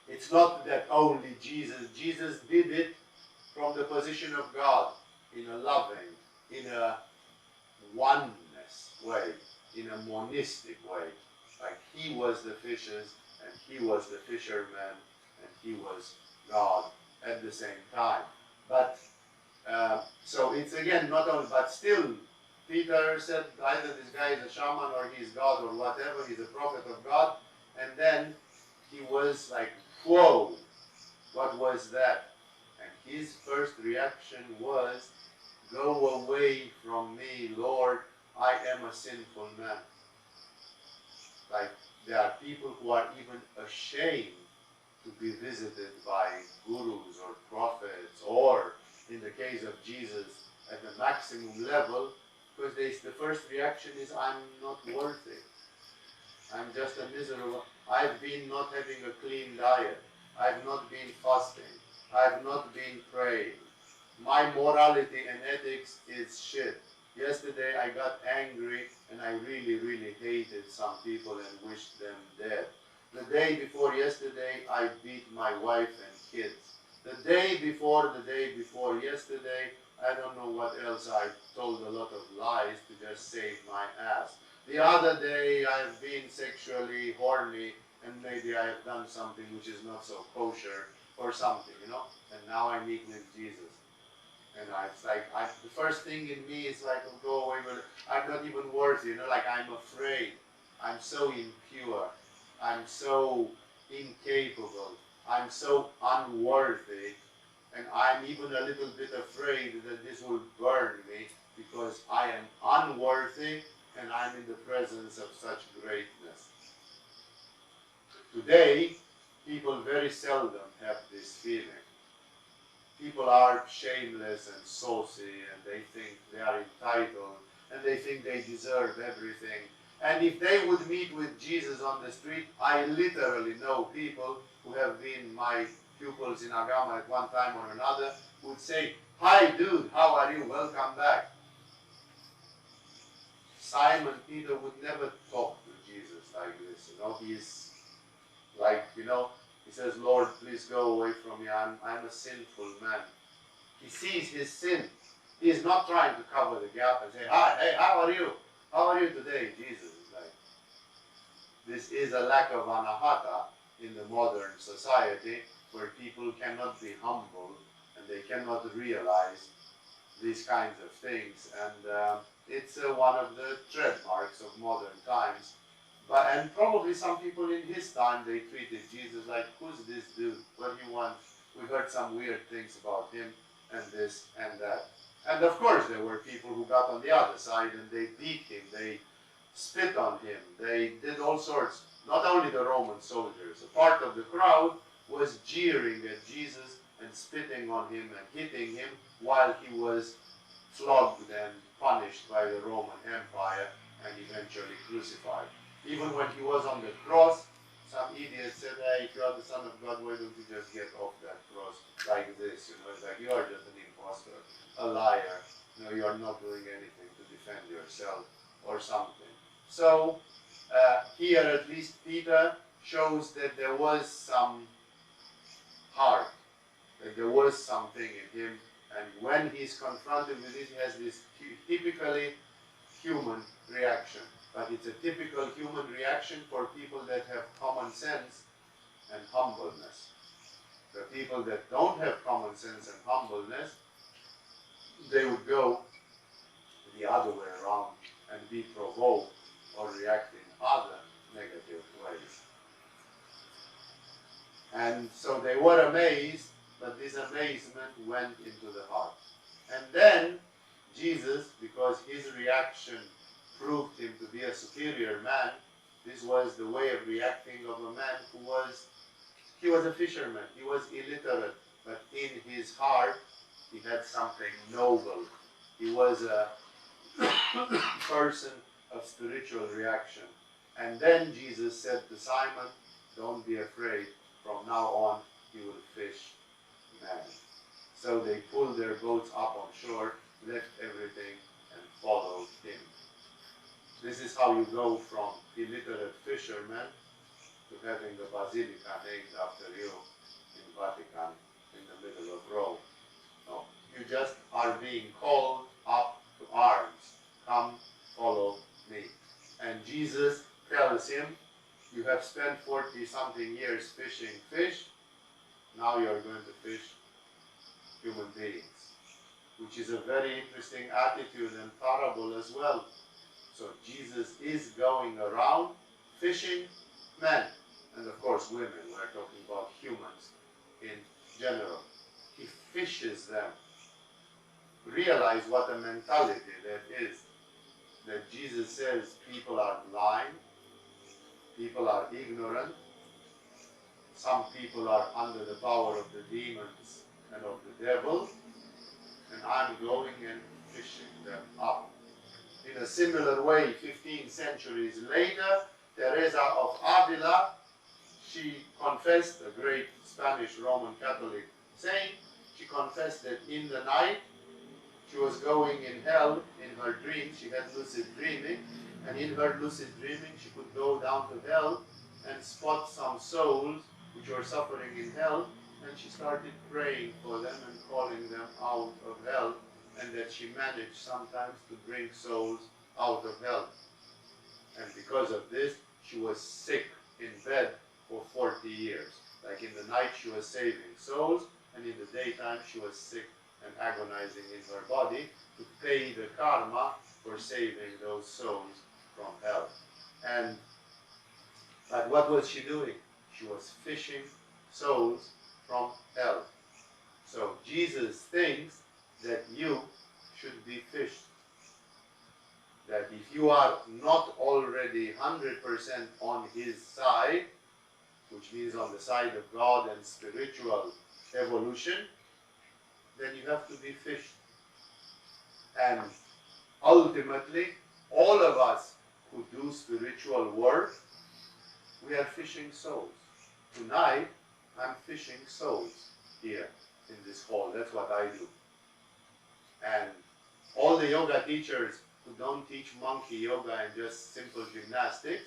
it's not that only Jesus did it from the position of God, in a loving, in a oneness way, in a monistic way. Like he was the fishes, and he was the fisherman, and he was God at the same time. But, so it's again not only, but still, Peter said either this guy is a shaman or he's God or whatever, he's a prophet of God, and then he was like, "Whoa, what was that?" And his first reaction was, "Go away from me, Lord, I am a sinful man." Like there are people who are even ashamed to be visited by gurus or prophets, or in the case of Jesus, at the maximum level, because the first reaction is, I'm not worthy. I'm just a miserable. I've been not having a clean diet. I've not been fasting. I've not been praying. My morality and ethics is shit. Yesterday I got angry and I really, really hated some people and wished them dead. The day before yesterday I beat my wife and kids. The day before yesterday, I don't know what else, I told a lot of lies to just save my ass. The other day I've been sexually horny and maybe I have done something which is not so kosher or something, you know. And now I meet with Jesus. And it's like, the first thing in me is like, oh, go away, but I'm not even worthy, you know, like I'm afraid. I'm so impure. I'm so incapable. I'm so unworthy. And I'm even a little bit afraid that this will burn me because I am unworthy and I'm in the presence of such greatness. Today, people very seldom have this feeling. People are shameless and saucy and they think they are entitled and they think they deserve everything. And if they would meet with Jesus on the street, I literally know people who have been my pupils in Agama at one time or another, would say, hi dude, how are you? Welcome back. Simon Peter would never talk to Jesus like this, you know. He's like, you know, he says, Lord, please go away from me. I'm a sinful man. He sees his sin. He is not trying to cover the gap and say, hi, hey, how are you? How are you today, Jesus? Like, this is a lack of anahata in the modern society where people cannot be humble and they cannot realize these kinds of things. And it's one of the trademarks of modern times. And probably some people in his time, they treated Jesus like, who's this dude? What do you want? We heard some weird things about him and this and that. And of course there were people who got on the other side and they beat him, they spit on him, they did all sorts. Not only the Roman soldiers, a part of the crowd was jeering at Jesus and spitting on him and hitting him while he was flogged and punished by the Roman Empire and eventually crucified. Even when he was on the cross, some idiot said, hey, if you are the Son of God, why don't you just get off that cross like this? You know, it's like, you are just an impostor, a liar. You know, you are not doing anything to defend yourself or something. So, here at least Peter shows that there was some heart, that there was something in him. And when he's confronted with it, he has this typically human reaction. But it's a typical human reaction for people that have common sense and humbleness. The people that don't have common sense and humbleness, they would go the other way around and be provoked or react in other negative ways. And so they were amazed, but this amazement went into the heart. And then Jesus, because his reaction proved him to be a superior man, this was the way of reacting of a man who was, he was a fisherman, he was illiterate, but in his heart he had something noble. He was a person of spiritual reaction. And then Jesus said to Simon, don't be afraid, from now on you will fish men. So they pulled their boats up on shore, left everything, and followed him. This is how you go from illiterate fishermen to having a basilica named after you in Vatican, in the middle of Rome. No, you just are being called up to arms. Come, follow me. And Jesus tells him, you have spent 40-something years fishing fish, now you are going to fish human beings. Which is a very interesting attitude and parable as well. So Jesus is going around fishing men, and of course women, we're talking about humans in general. He fishes them. Realize what a mentality that is. That Jesus says people are blind, People are ignorant. Some people are under the power of the demons and of the devil. And I'm going and fishing them up. In a similar way, 15 centuries later, Teresa of Avila, she confessed, a great Spanish Roman Catholic saint, she confessed that in the night she was going in hell in her dream. She had lucid dreaming, and in her lucid dreaming she could go down to hell and spot some souls which were suffering in hell, and she started praying for them and calling them out of hell, and that she managed sometimes to bring souls out of hell. And because of this, she was sick in bed for 40 years. Like in the night she was saving souls, and in the daytime she was sick and agonizing in her body to pay the karma for saving those souls from hell. But what was she doing? She was fishing souls from hell. So Jesus thinks that you should be fished. That if you are not already 100% on his side, which means on the side of God and spiritual evolution, then you have to be fished. And ultimately, all of us who do spiritual work, we are fishing souls. Tonight, I'm fishing souls here in this hall. That's what I do. And all the yoga teachers who don't teach monkey yoga and just simple gymnastics,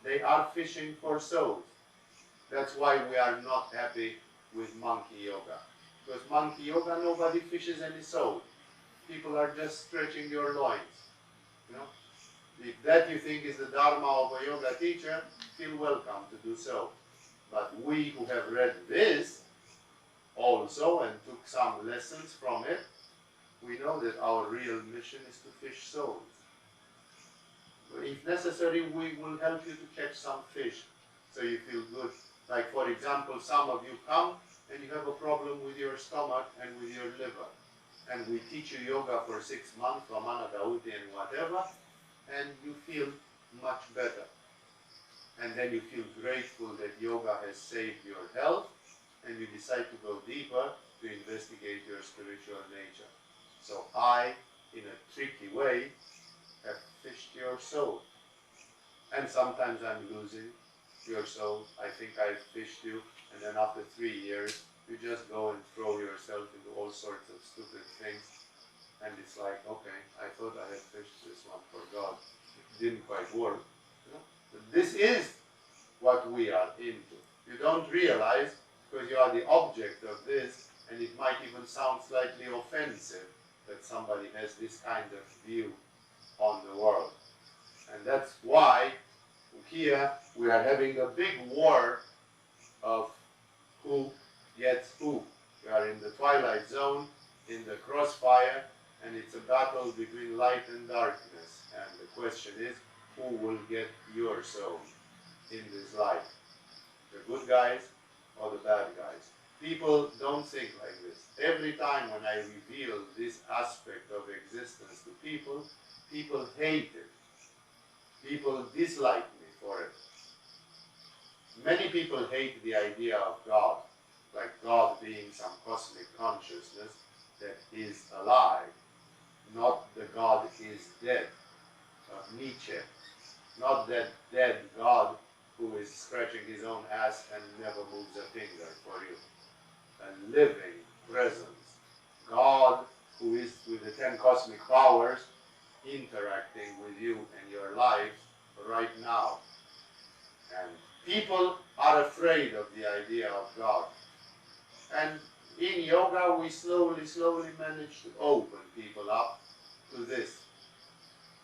they are fishing for souls. That's why we are not happy with monkey yoga. Because monkey yoga, nobody fishes any soul. People are just stretching your loins. You know? If that you think is the dharma of a yoga teacher, feel welcome to do so. But we who have read this also and took some lessons from it, we know that our real mission is to fish souls. But if necessary, we will help you to catch some fish so you feel good. Like for example, some of you come and you have a problem with your stomach and with your liver. And we teach you yoga for 6 months from Anadauti and whatever, and you feel much better. And then you feel grateful that yoga has saved your health, and you decide to go deeper to investigate your spiritual nature. So I, in a tricky way, have fished your soul. And sometimes I'm losing your soul. I think I've fished you, and then after 3 years, you just go and throw yourself into all sorts of stupid things. And it's like, okay, I thought I had fished this one for God. It didn't quite work. You know? But this is what we are into. You don't realize, because you are the object of this, and it might even sound slightly offensive that somebody has this kind of view on the world. And that's why here we are having a big war of who gets who. We are in the twilight zone, in the crossfire, and it's a battle between light and darkness. And the question is, who will get your soul in this life? The good guys or the bad guys? People don't think like this. Every time when I reveal this aspect of existence to people, people hate it. People dislike me for it. Many people hate the idea of God, like God being some cosmic consciousness that is alive, not the God is dead, of Nietzsche, not that dead God who is scratching his own ass and never moves a finger for you. A living presence. God who is with the 10 cosmic powers interacting with you and your life right now. And people are afraid of the idea of God. And in yoga we slowly manage to open people up to this.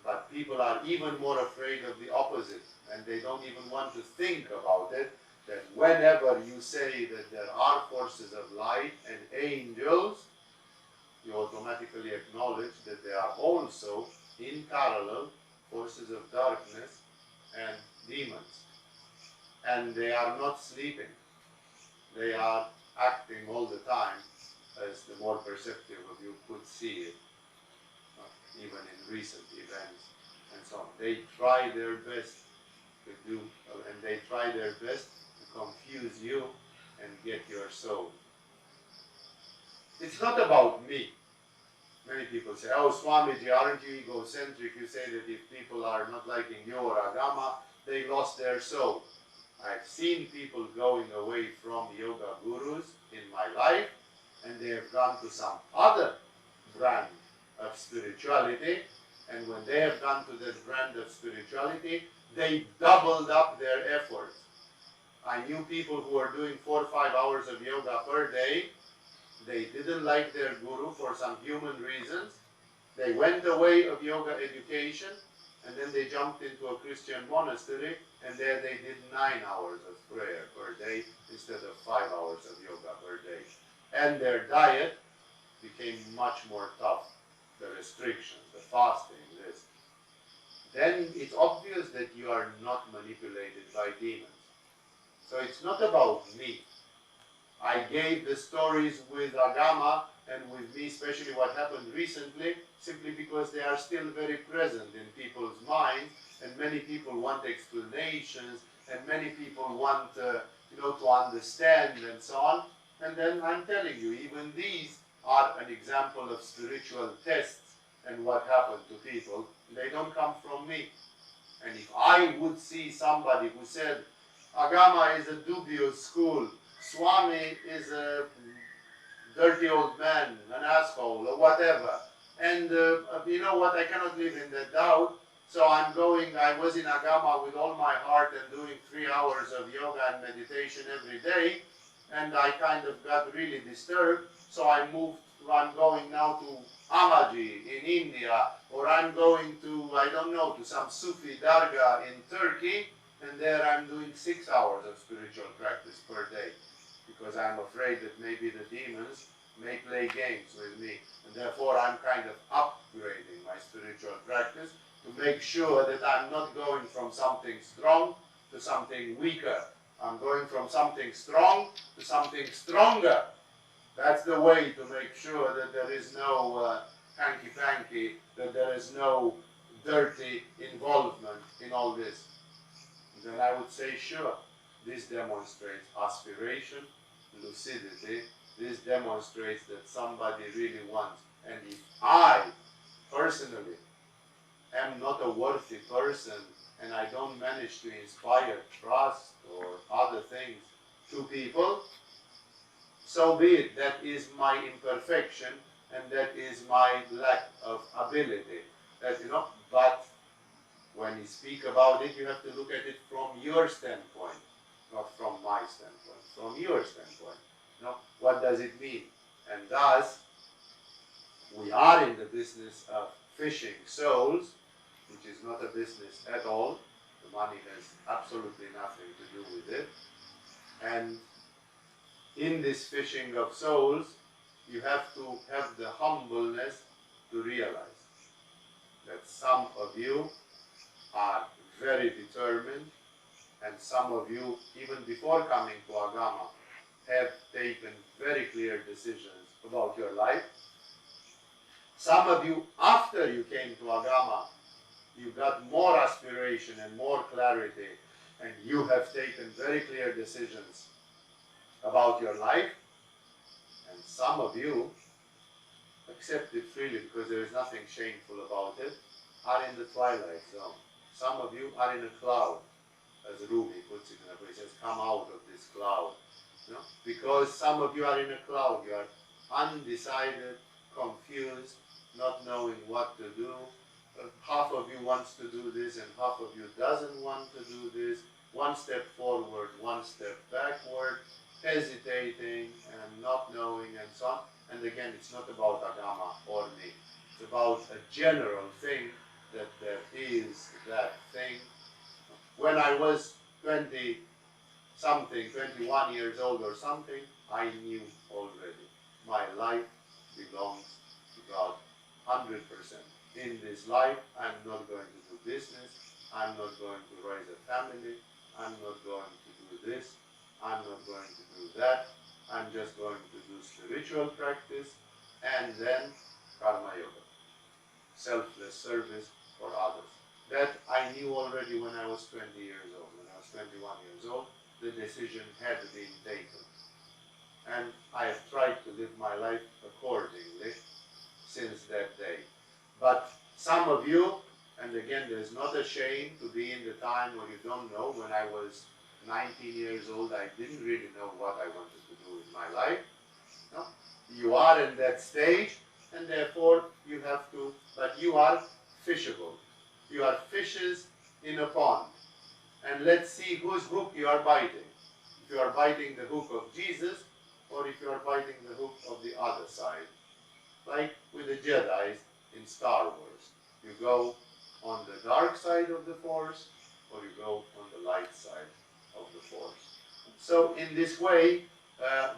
But people are even more afraid of the opposite, and they don't even want to think about it, that whenever you say that there are forces of light and angels, you automatically acknowledge that there are also, in parallel, forces of darkness and demons. And they are not sleeping. They are acting all the time, as the more perceptive of you could see it, even in recent events and so on. They try their best to do, and they try their best to confuse you and get your soul. It's not about me. Many people say, oh, Swamiji, aren't you egocentric? You say that if people are not liking you or Agama, they lost their soul. I've seen people going away from yoga gurus in my life, and they have gone to some other brand of spirituality, and when they have gone to that brand of spirituality, they doubled up their efforts. I knew people who were doing 4 or 5 hours of yoga per day. They didn't like their guru for some human reasons. They went away of yoga education, and then they jumped into a Christian monastery, and there they did 9 hours of prayer per day instead of 5 hours of yoga per day. And their diet became much more tough. The restrictions, the fasting, this. Then it's obvious that you are not manipulated by demons. So it's not about me. I gave the stories with Agama and with me, especially what happened recently, simply because they are still very present in people's minds, and many people want explanations, and many people want to understand and so on. And then I'm telling you, even these are an example of spiritual tests and what happened to people. They don't come from me. And if I would see somebody who said, Agama is a dubious school, Swami is a dirty old man, an asshole, or whatever. And you know what, I cannot live in that doubt. So I was in Agama with all my heart and doing 3 hours of yoga and meditation every day. And I kind of got really disturbed. So I'm going now to Amaji in India, or I'm going to, I don't know, to some Sufi Dargah in Turkey. And there I'm doing 6 hours of spiritual practice per day, because I'm afraid that maybe the demons may play games with me. And therefore I'm kind of upgrading my spiritual practice to make sure that I'm not going from something strong to something weaker. I'm going from something strong to something stronger. That's the way to make sure that there is no hanky-panky, that there is no dirty involvement in all this. Then I would say, sure, this demonstrates aspiration, lucidity. This demonstrates that somebody really wants. And if I, personally, am not a worthy person, and I don't manage to inspire trust or other things to people, so be it. That is my imperfection, and that is my lack of ability. But when you speak about it, you have to look at it from your standpoint, not from my standpoint, from your standpoint. What does it mean? And thus, we are in the business of fishing souls, which is not a business at all. The money has absolutely nothing to do with it. And in this fishing of souls, you have to have the humbleness to realize that some of you are very determined, and some of you, even before coming to Agama, have taken very clear decisions about your life. Some of you, after you came to Agama, you got more aspiration and more clarity, and you have taken very clear decisions about your life. And some of you, accept it freely because there is nothing shameful about it, are in the twilight zone. Some of you are in a cloud, as Rumi puts it in a way. He says, come out of this cloud. Because some of you are in a cloud. You are undecided, confused, not knowing what to do. Half of you wants to do this and half of you doesn't want to do this. One step forward, one step backward, hesitating and not knowing and so on. And again, it's not about Agama or me. It's about a general thing, that there is that thing. When I was 20-something, 21 years old or something, I knew already. My life belongs to God, 100%. In this life, I'm not going to do business. I'm not going to raise a family. I'm not going to do this. I'm not going to do that. I'm just going to do spiritual practice and then karma yoga, selfless service for others. that I knew already when I was 20 years old. When I was 21 years old, the decision had been taken. And I have tried to live my life accordingly since that day. But some of you, and again, there's not a shame to be in the time where you don't know. When I was 19 years old, I didn't really know what I wanted to do with my life. No? You are in that stage, and therefore you have to, but you are fishable. You are fishes in a pond. And let's see whose hook you are biting. If you are biting the hook of Jesus, or if you are biting the hook of the other side. Like with the Jedis in Star Wars. You go on the dark side of the Force, or you go on the light side of the Force. So in this way,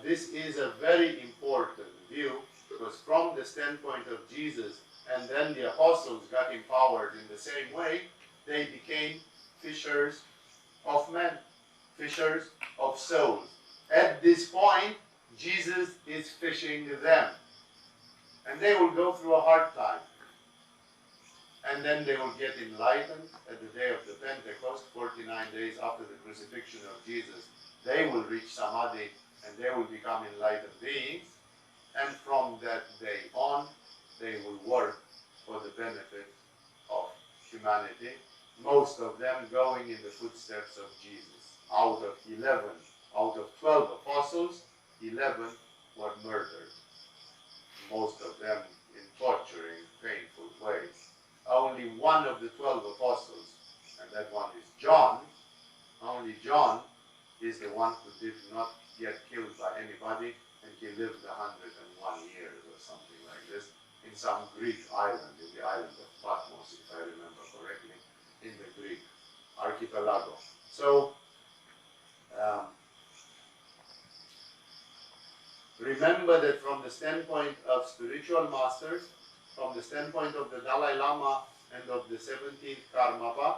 this is a very important view, because from the standpoint of Jesus, and then the apostles got empowered in the same way, they became fishers of men, fishers of souls. At this point, Jesus is fishing them. And they will go through a hard time. And then they will get enlightened at the day of the Pentecost, 49 days after the crucifixion of Jesus. They will reach Samadhi and they will become enlightened beings. And from that day on, they will work for the benefit of humanity. Most of them going in the footsteps of Jesus. Out of 12 apostles, 11 were murdered. Most of them in torturing, painful ways. Only one of the 12 apostles, and that one is John, only John is the one who did not get killed by anybody, and he lived 101 years or something like this in some Greek island, in the island of Patmos, if I remember correctly, in the Greek archipelago. So, remember that from the standpoint of spiritual masters, from the standpoint of the Dalai Lama and of the 17th Karmapa,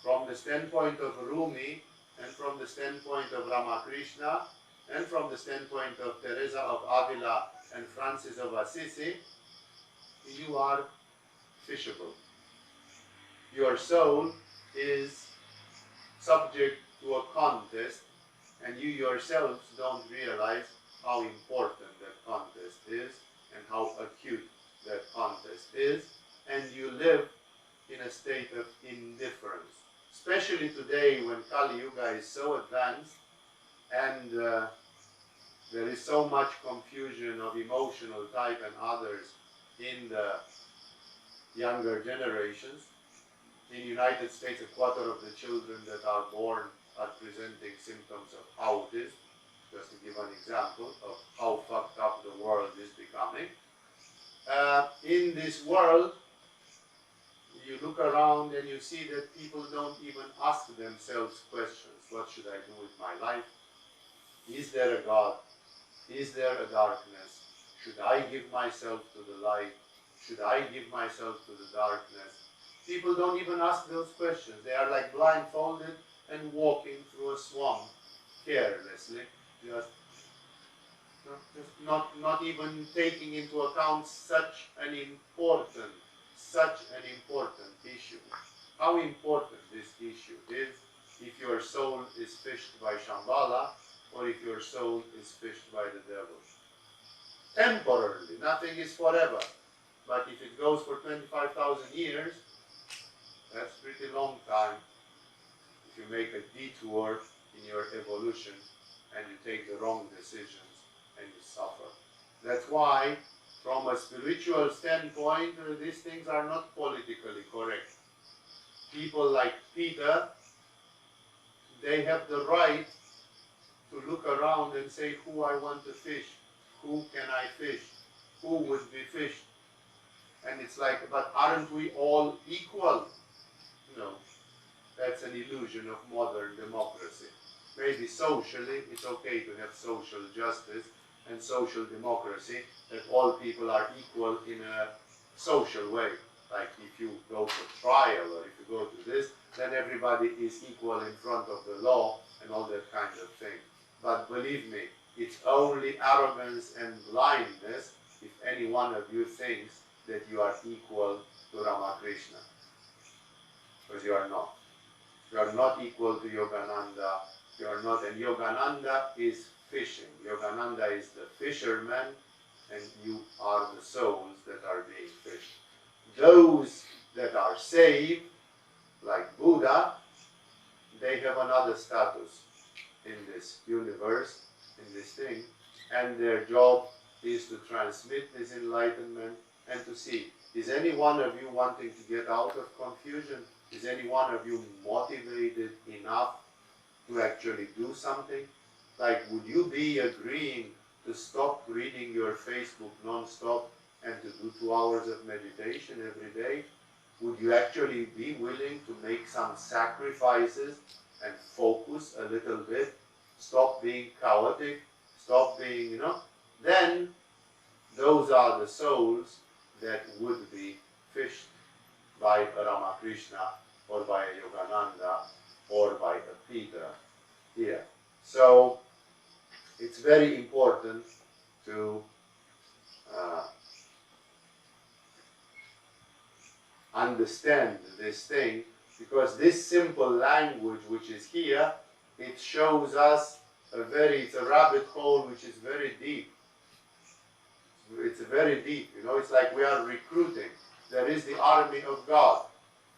from the standpoint of Rumi, and from the standpoint of Ramakrishna, and from the standpoint of Teresa of Avila and Francis of Assisi, you are fishable. Your soul is subject to a contest, and you yourselves don't realize how important that contest is and how acute that contest is, and you live in a state of indifference. Especially today when Kali Yuga is so advanced and there is so much confusion of emotional type and others in the younger generations. In the United States, a quarter of the children that are born are presenting symptoms of autism, just to give an example of how fucked up the world is becoming. In this world, you look around and you see that people don't even ask themselves questions. What should I do with my life? Is there a God? Is there a darkness? Should I give myself to the light? Should I give myself to the darkness? People don't even ask those questions. They are like blindfolded and walking through a swamp carelessly, just not even taking into account such an important issue. How important this issue is, if your soul is fished by Shambhala or if your soul is fished by the devil. Temporarily, nothing is forever. But if it goes for 25,000 years, that's a pretty long time. If you make a detour in your evolution and you take the wrong decisions and you suffer. That's why, from a spiritual standpoint, these things are not politically correct. People like Peter, they have the right to look around and say, who I want to fish, who can I fish, who would be fished. And it's like, but aren't we all equal? No, that's an illusion of modern democracy. Maybe socially, it's okay to have social justice and social democracy, that all people are equal in a social way. Like if you go for trial or if you go to this, then everybody is equal in front of the law and all that kind of thing. But believe me, it's only arrogance and blindness if any one of you thinks that you are equal to Ramakrishna. because you are not. You are not equal to Yogananda. You are not, and Yogananda is fishing. Yogananda is the fisherman, and you are the souls that are being fished. Those that are saved, like Buddha, they have another status in this universe, in this thing, and their job is to transmit this enlightenment and to see, is any one of you wanting to get out of confusion? Is any one of you motivated enough to actually do something? Like, would you be agreeing to stop reading your Facebook non-stop and to do 2 hours of meditation every day? Would you actually be willing to make some sacrifices and focus a little bit? Stop being chaotic, stop being, you know? Then, those are the souls that would be fished by a Ramakrishna or by a Yogananda or by a Peter here. So, it's very important to understand this thing, because this simple language which is here, it shows us it's a rabbit hole which is very deep. It's very deep, you know, it's like we are recruiting. There is the army of God,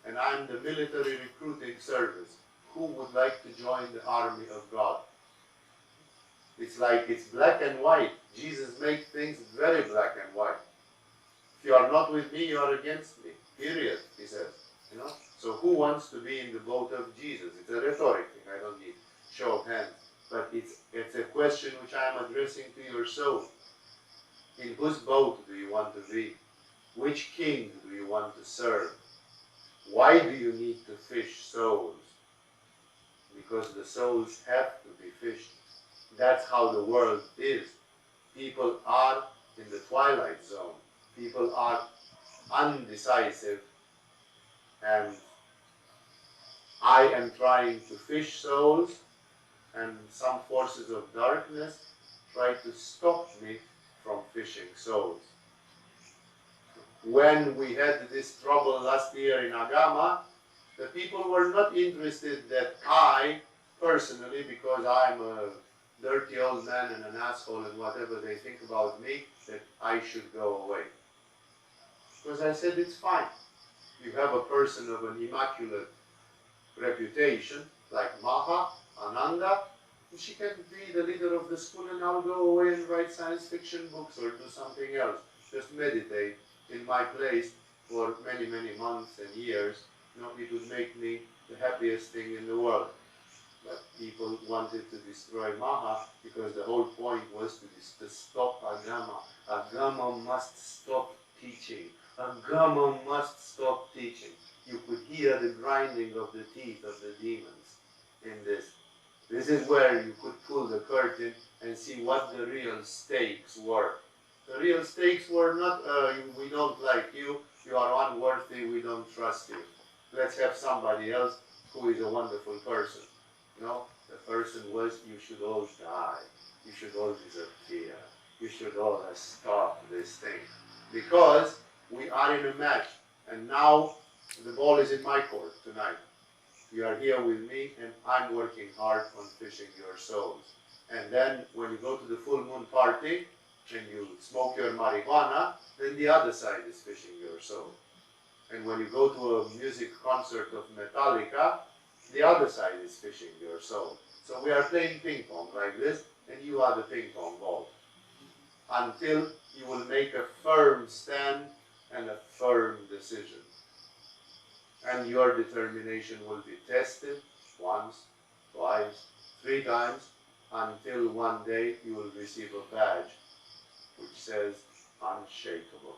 and I'm the military recruiting service. Who would like to join the army of God? It's like it's black and white. Jesus makes things very black and white. If you are not with me, you are against me. Period, he says. You know? So who wants to be in the boat of Jesus? It's a rhetoric thing. I don't need show of hands. But it's a question which I am addressing to your soul. In whose boat do you want to be? Which king do you want to serve? Why do you need to fish souls? Because the souls have to be fished. That's how the world is. People are in the twilight zone. People are undecisive, and I am trying to fish souls, and some forces of darkness try to stop me from fishing souls. When we had this trouble last year in Agama, the people were not interested that I, personally, because I'm a dirty old man and an asshole and whatever they think about me, that I should go away. Because I said, it's fine. You have a person of an immaculate reputation, like Maha, Ananda, and she can be the leader of the school, and I'll go away and write science fiction books or do something else. Just meditate in my place for many, many months and years. You know, it would make me the happiest thing in the world. But people wanted to destroy Maha, because the whole point was to stop Agama. Agama must stop teaching. Agama must stop teaching. You could hear the grinding of the teeth of the demons in this. This is where you could pull the curtain and see what the real stakes were. The real stakes were not, we don't like you, you are unworthy, we don't trust you. Let's have somebody else who is a wonderful person. No, the person was, you should all die. You should all disappear. You should all stop this thing. Because we are in a match. And now the ball is in my court tonight. You are here with me, and I'm working hard on fishing your souls. And then when you go to the full moon party and you smoke your marijuana, then the other side is fishing your soul. And when you go to a music concert of Metallica, the other side is fishing your soul. So we are playing ping pong like this, and you are the ping pong ball. Until you will make a firm stand and a firm decision. And your determination will be tested once, twice, 3 times, until one day you will receive a badge which says unshakable.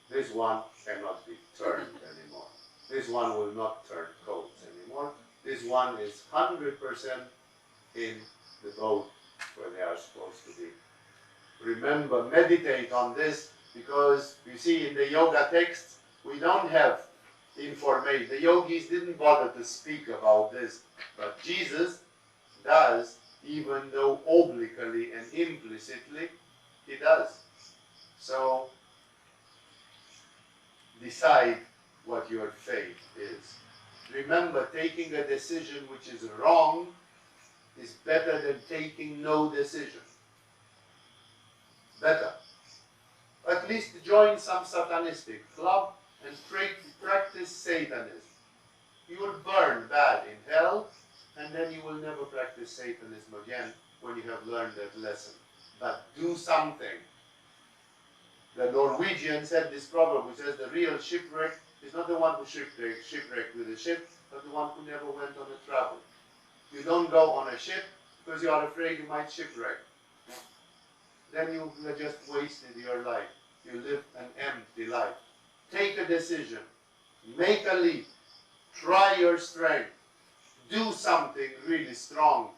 This one cannot be turned anymore. This one will not turn coats anymore. This one is 100% in the boat where they are supposed to be. Remember, meditate on this, because you see in the yoga texts, we don't have information. The yogis didn't bother to speak about this, but Jesus does, even though obliquely and implicitly, he does. So, decide what your faith is. Remember, taking a decision which is wrong is better than taking no decision. Better. At least join some satanistic club and practice Satanism. You will burn bad in hell, and then you will never practice Satanism again when you have learned that lesson. But do something. The Norwegians had this proverb which says the real shipwreck is not the one who shipwrecked with a ship, but the one who never went on a travel. You don't go on a ship because you are afraid you might shipwreck. Then you just wasted your life. You live an empty life. Take a decision. Make a leap. Try your strength. Do something really strong.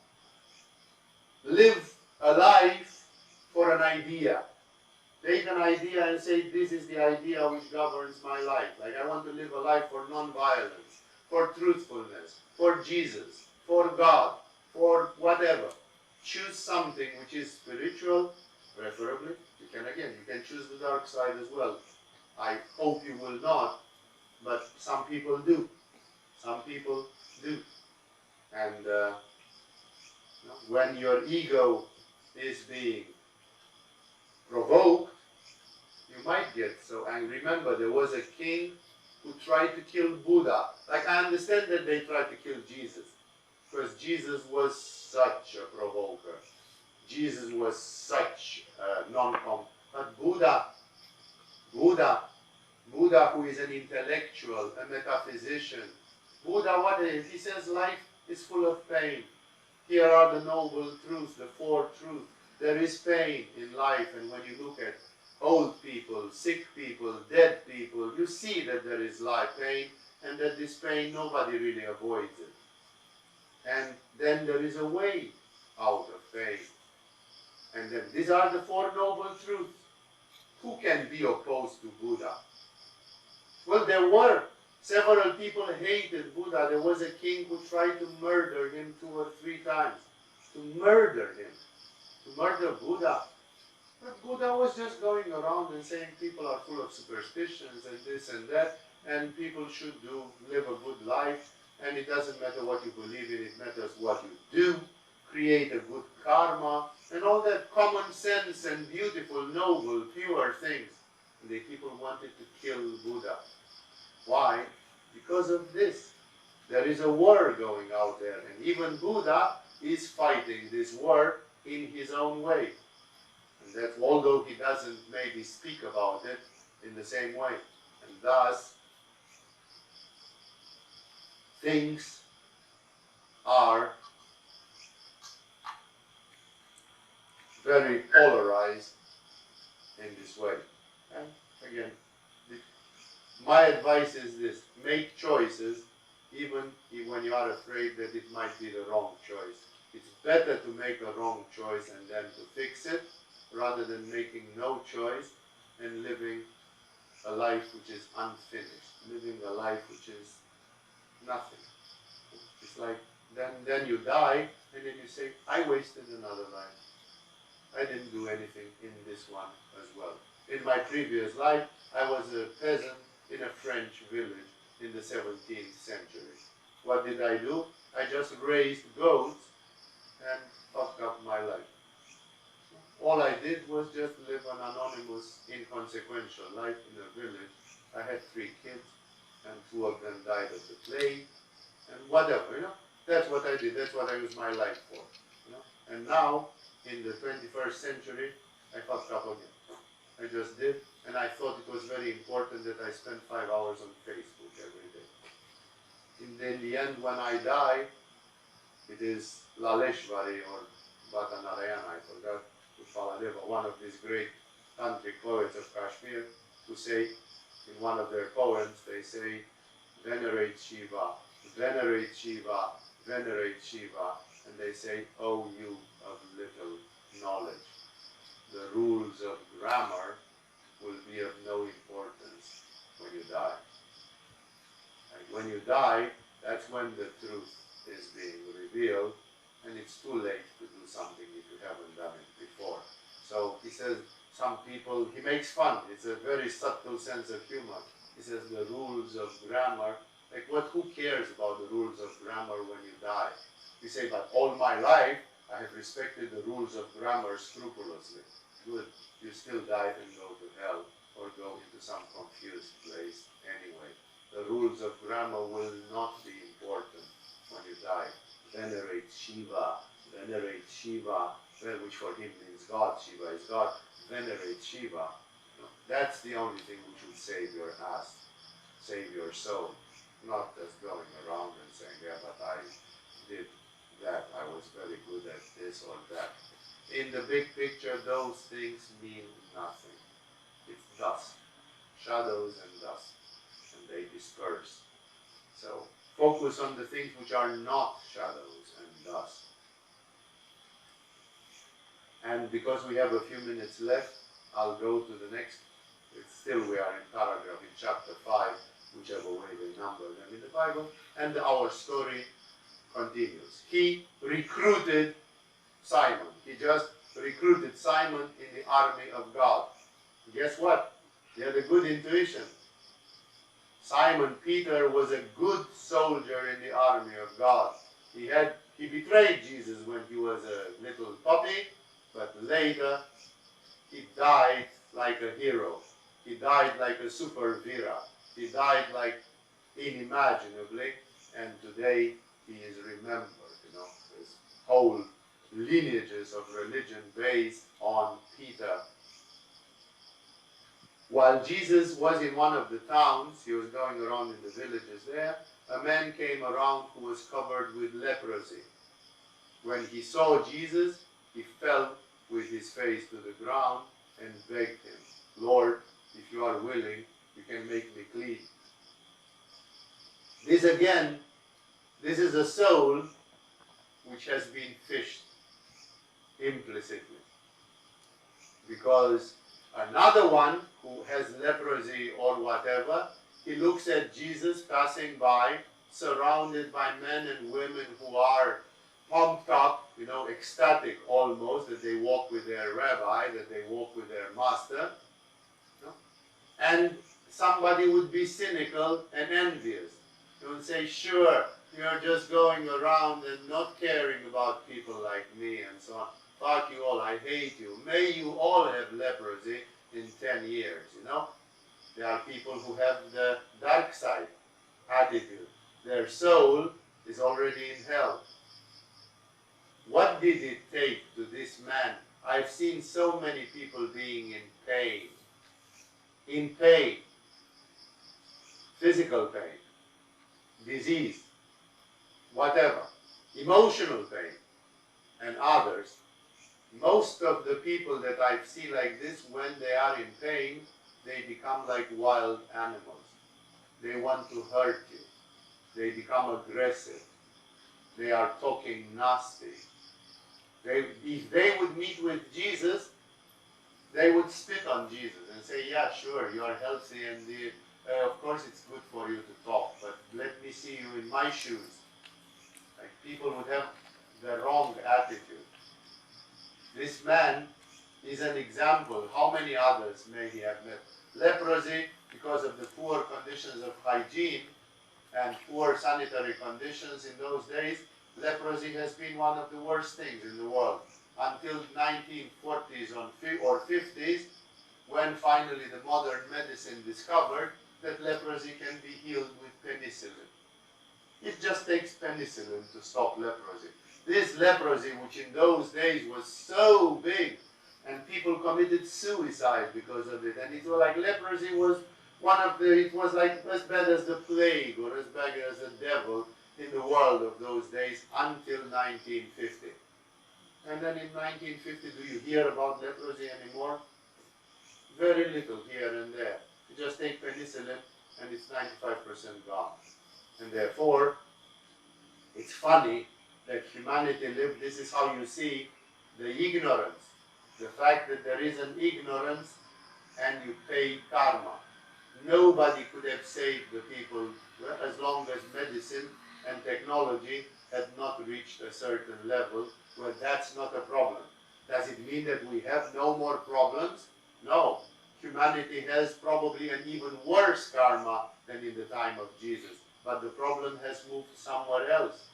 Live a life for an idea. Take an idea and say, this is the idea which governs my life. Like, I want to live a life for non-violence, for truthfulness, for Jesus, for God, for whatever. Choose something which is spiritual, preferably. You can choose the dark side as well. I hope you will not, but some people do. Some people do. And when your ego is being provoked, you might get so angry. Remember, there was a king who tried to kill Buddha. Like, I understand that they tried to kill Jesus, because Jesus was such a provoker. Jesus was such a non-com. But Buddha, who is an intellectual, a metaphysician, Buddha, what is it? He says life is full of pain. Here are the noble truths, the four truths. There is pain in life, and when you look at old people, sick people, dead people, you see that there is life pain, and that this pain, nobody really avoids it. And then there is a way out of pain. And then these are the four noble truths. Who can be opposed to Buddha? Well, there were several people hated Buddha. There was a king who tried to murder him 2 or 3 times. To murder him. To murder Buddha. But Buddha was just going around and saying people are full of superstitions and this and that, and people should live a good life, and it doesn't matter what you believe in, it matters what you do, create a good karma, and all that common sense and beautiful, noble, pure things. And the people wanted to kill Buddha. Why? Because of this. There is a war going out there, and even Buddha is fighting this war in his own way. And that, although he doesn't maybe speak about it in the same way. And thus, things are very polarized in this way. And again, my advice is this: make choices even when you are afraid that it might be the wrong choice. It's better to make a wrong choice and then to fix it, rather than making no choice and living a life which is unfinished, living a life which is nothing. It's like, then you die, and then you say, I wasted another life. I didn't do anything in this one as well. In my previous life, I was a peasant in a French village in the 17th century. What did I do? I just raised goats and fucked up my life. All I did was just live an anonymous, inconsequential life in a village. I had 3 kids, and 2 of them died of the plague, and whatever, That's what I did. That's what I used my life for, And now, in the 21st century, I fucked up again. I just did, and I thought it was very important that I spend 5 hours on Facebook every day. In the end, when I die, it is Laleshvari or Bhatanarayana, I forgot, one of these great tantric poets of Kashmir, who say, in one of their poems, they say, venerate Shiva, venerate Shiva, venerate Shiva, and they say, oh, you of little knowledge, the rules of grammar will be of no importance when you die. And when you die, that's when the truth is being revealed, and it's too late to do something if you haven't done it before. So he says, some people, he makes fun, it's a very subtle sense of humor. He says the rules of grammar Like who cares about the rules of grammar when you die? You say, but all my life I have respected the rules of grammar scrupulously. Good, you still die and go to hell or go into some confused place anyway. The rules of grammar will not be important when you die. Venerate Shiva, which for him means God. Shiva is God. Venerate Shiva. That's the only thing which will save your ass, save your soul. Not just going around and saying, yeah, but I did that, I was very good at this or that. In the big picture, those things mean nothing. It's dust, shadows and dust, and they disperse. So focus on the things which are not shadows and dust. And because we have a few minutes left, I'll go to the next. We are in paragraph in chapter 5, whichever way they number them in the Bible, and our story continues. He recruited Simon. He just recruited Simon in the army of God. Guess what? He had a good intuition. Simon Peter was a good soldier in the army of God. He betrayed Jesus when he was a little puppy, but later he died like a hero. He died like a supervira. He died like unimaginably, and today he is remembered. There's whole lineages of religion based on Peter. While Jesus was in one of the towns, he was going around in the villages there, a man came around who was covered with leprosy. When he saw Jesus, he fell with his face to the ground and begged him, Lord, if you are willing, you can make me clean. This again, this is a soul which has been fished implicitly. Because another one who has leprosy or whatever, he looks at Jesus passing by, surrounded by men and women who are pumped up, ecstatic almost, that they walk with their rabbi, that they walk with their master. And somebody would be cynical and envious. He would say, sure, you're just going around and not caring about people like me and so on. Fuck you all, I hate you. May you all have leprosy in 10 years, There are people who have the dark side attitude. Their soul is already in hell. What did it take to this man? I've seen so many people being in pain. In pain. Physical pain. Disease. Whatever. Emotional pain. And others. Most of the people that I see like this, when they are in pain, they become like wild animals. They want to hurt you. They become aggressive. They are talking nasty. If they would meet with Jesus, they would spit on Jesus and say, yeah, sure, you are healthy and of course it's good for you to talk, but let me see you in my shoes. Like people would have the wrong attitude. This man is an example. How many others may he have met? Leprosy, because of the poor conditions of hygiene and poor sanitary conditions in those days, leprosy has been one of the worst things in the world. Until 1940s or 50s, when finally the modern medicine discovered that leprosy can be healed with penicillin. It just takes penicillin to stop leprosy. This leprosy, which in those days was so big, and people committed suicide because of it, and it was like leprosy was it was like as bad as the plague or as bad as the devil in the world of those days until 1950. And then in 1950, do you hear about leprosy anymore? Very little here and there. You just take penicillin and it's 95% gone. And therefore, it's funny that humanity lived, this is how you see the ignorance. The fact that there is an ignorance and you pay karma. Nobody could have saved the people as long as medicine and technology had not reached a certain level where that's not a problem. Does it mean that we have no more problems? No. Humanity has probably an even worse karma than in the time of Jesus. but the problem has moved somewhere else.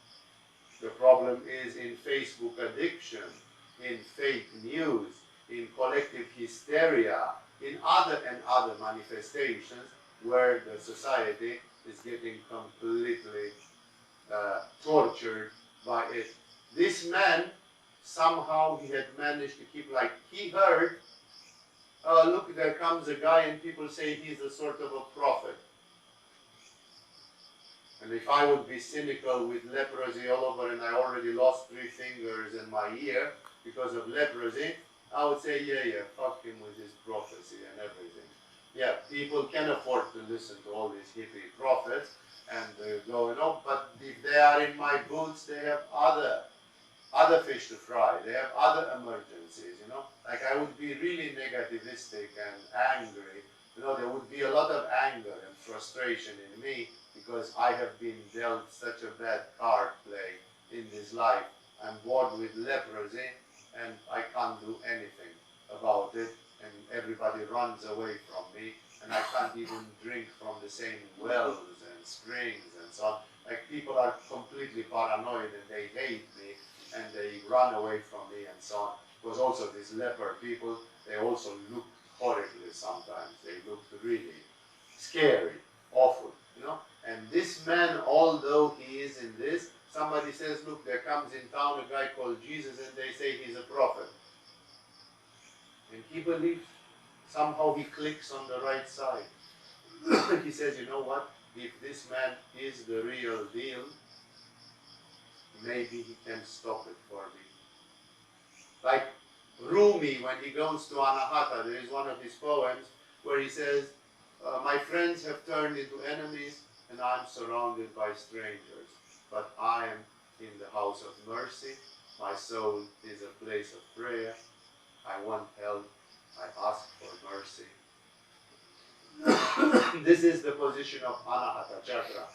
The problem is in Facebook addiction, in fake news, in collective hysteria, in other and other manifestations where the society is getting completely tortured by it. This man, somehow he had managed to keep, like, he heard, look, there comes a guy and people say he's a sort of a prophet. And if I would be cynical with leprosy all over and I already lost 3 fingers and my ear because of leprosy, I would say, yeah, fuck him with his prophecy and everything. Yeah, people can afford to listen to all these hippie prophets and going on, but if they are in my boots, they have other fish to fry. They have other emergencies, you know. Like, I would be really negativistic and angry. You know, there would be a lot of anger and frustration in me because I have been dealt such a bad card play in this life. I'm born with leprosy and I can't do anything about it, and everybody runs away from me, and I can't even drink from the same wells and springs and so on. Like, people are completely paranoid and they hate me and they run away from me and so on. Because also these leper people, they also looked horribly sometimes. They looked really scary, awful, you know. And this man, although he is in this, somebody says, look, there comes in town a guy called Jesus and they say he's a prophet. And he believes. Somehow he clicks on the right side. He says, you know what, if this man is the real deal, maybe he can stop it for me. Like Rumi, when he goes to Anahata, there is one of his poems where he says, my friends have turned into enemies and I'm surrounded by strangers, but I am in the house of mercy. My soul is a place of prayer. I want help. I ask for mercy. This is the position of Anahata chakra.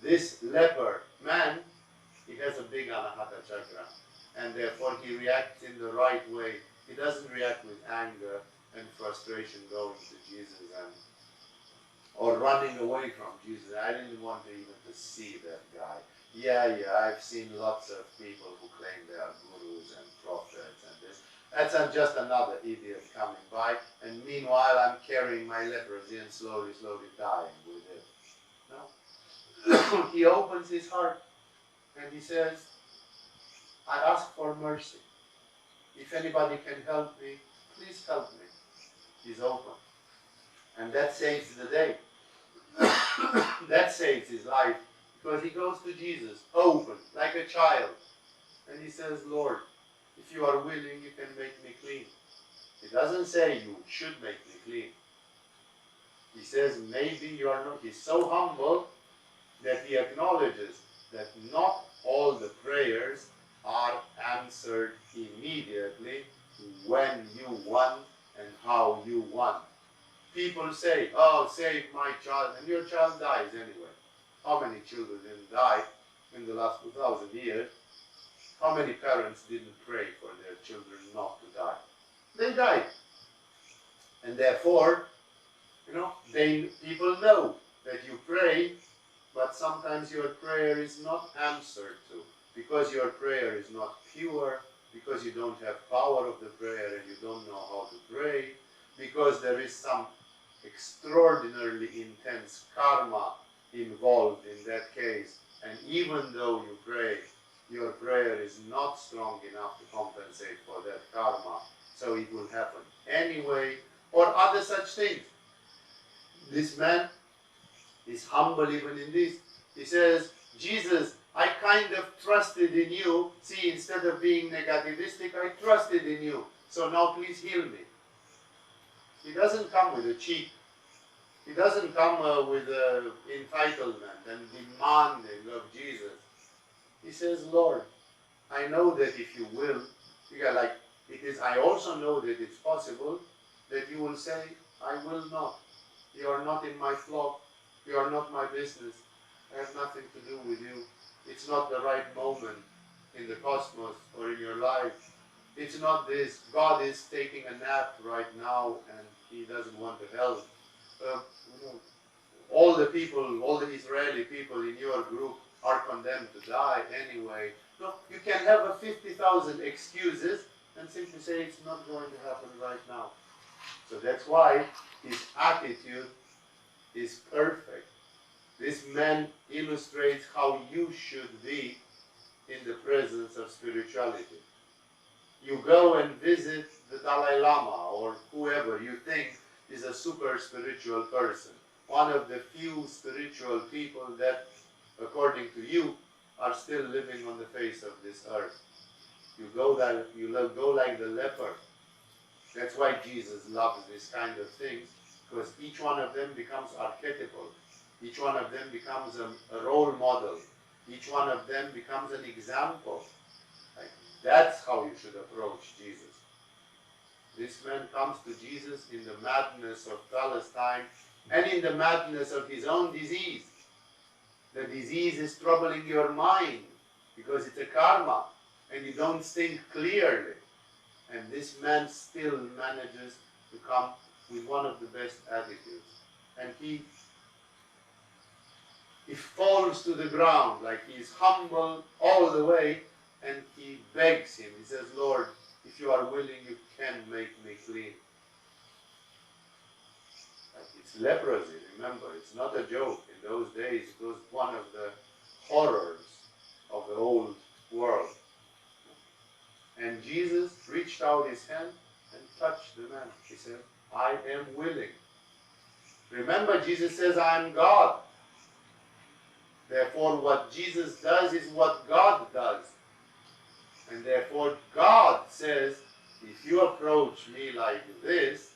This leper man, he has a big Anahata chakra, and therefore he reacts in the right way. He doesn't react with anger and frustration going to Jesus or running away from Jesus. I didn't want to even to see that guy. Yeah, I've seen lots of people who claim they are gurus and prophets and this. That's just another idiot coming by, and meanwhile I'm carrying my leprosy and slowly dying with it. No? He opens his heart and he says, I ask for mercy. If anybody can help me, please help me. He's open. And that saves the day. That saves his life, because he goes to Jesus, open, like a child. And he says, Lord, if you are willing, you can make me clean. He doesn't say you should make me clean. He says maybe you are not. He's so humble that he acknowledges that not all the prayers are answered immediately when you want and how you want. People say, oh, save my child, and your child dies anyway. How many children didn't die in the last 2,000 years? How many parents didn't pray for their children not to die? They died. And therefore, you know, people know that you pray, but sometimes your prayer is not answered to, because your prayer is not pure, because you don't have power of the prayer and you don't know how to pray, because there is some extraordinarily intense karma involved in that case. And even though you pray, your prayer is not strong enough to compensate for that karma, so it will happen anyway, or other such things. This man is humble even in this. He says, Jesus, I kind of trusted in you. See, instead of being negativistic, I trusted in you. So now please heal me. He doesn't come with a cheat. He doesn't come with entitlement and demanding of Jesus. He says, Lord, I know that if you will, I also know that it's possible that you will say, I will not. You are not in my flock. You are not my business. I have nothing to do with you. It's not the right moment in the cosmos or in your life. It's not this. God is taking a nap right now and he doesn't want to help. all the people, all the Israeli people in your group are condemned to die anyway. No, you can have a 50,000 excuses and simply say it's not going to happen right now. So that's why his attitude is perfect. This man illustrates how you should be in the presence of spirituality. You go and visit the Dalai Lama or whoever you think is a super spiritual person, one of the few spiritual people that, according to you, are still living on the face of this earth. You go like the leper. That's why Jesus loves this kind of things, because each one of them becomes archetypal. Each one of them becomes a role model. Each one of them becomes an example. Like, that's how you should approach Jesus. This man comes to Jesus in the madness of Palestine and in the madness of his own disease. The disease is troubling your mind because it's a karma and you don't think clearly. And this man still manages to come with one of the best attitudes. And he falls to the ground, like he is humble all the way, and he begs him. He says, Lord, if you are willing, you can make me clean. Like, it's leprosy, remember, it's not a joke. In those days, it was one of the horrors of the old world. And Jesus reached out his hand and touched the man. He said, I am willing. Remember, Jesus says, I am God. Therefore, what Jesus does is what God does. And therefore, God says, if you approach me like this,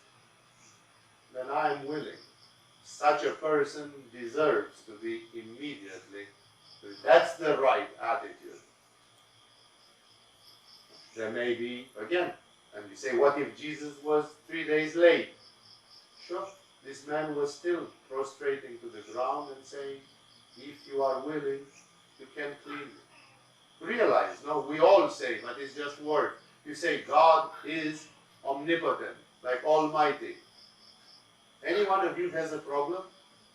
then I am willing. Such a person deserves to be immediately. That's the right attitude. There may be, again, and you say, what if Jesus was 3 days late? Sure, this man was still prostrating to the ground and saying, if you are willing, you can clean me. Realize, no, we all say, but it's just words. You say God is omnipotent, like Almighty. Any one of you has a problem,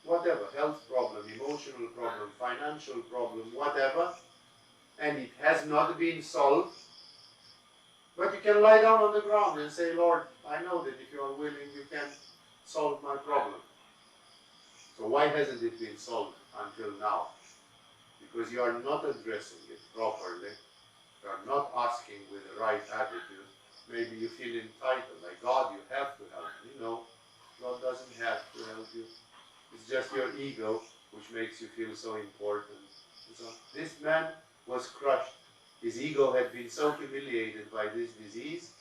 whatever, health problem, emotional problem, financial problem, whatever, and it has not been solved, but you can lie down on the ground and say, Lord, I know that if you are willing, you can solve my problem. So why hasn't it been solved until now? Because you are not addressing it properly. You are not asking with the right attitude. Maybe you feel entitled, like, God, you have to help me. No, God doesn't have to help you. It's just your ego which makes you feel so important. So this man was crushed. His ego had been so humiliated by this disease.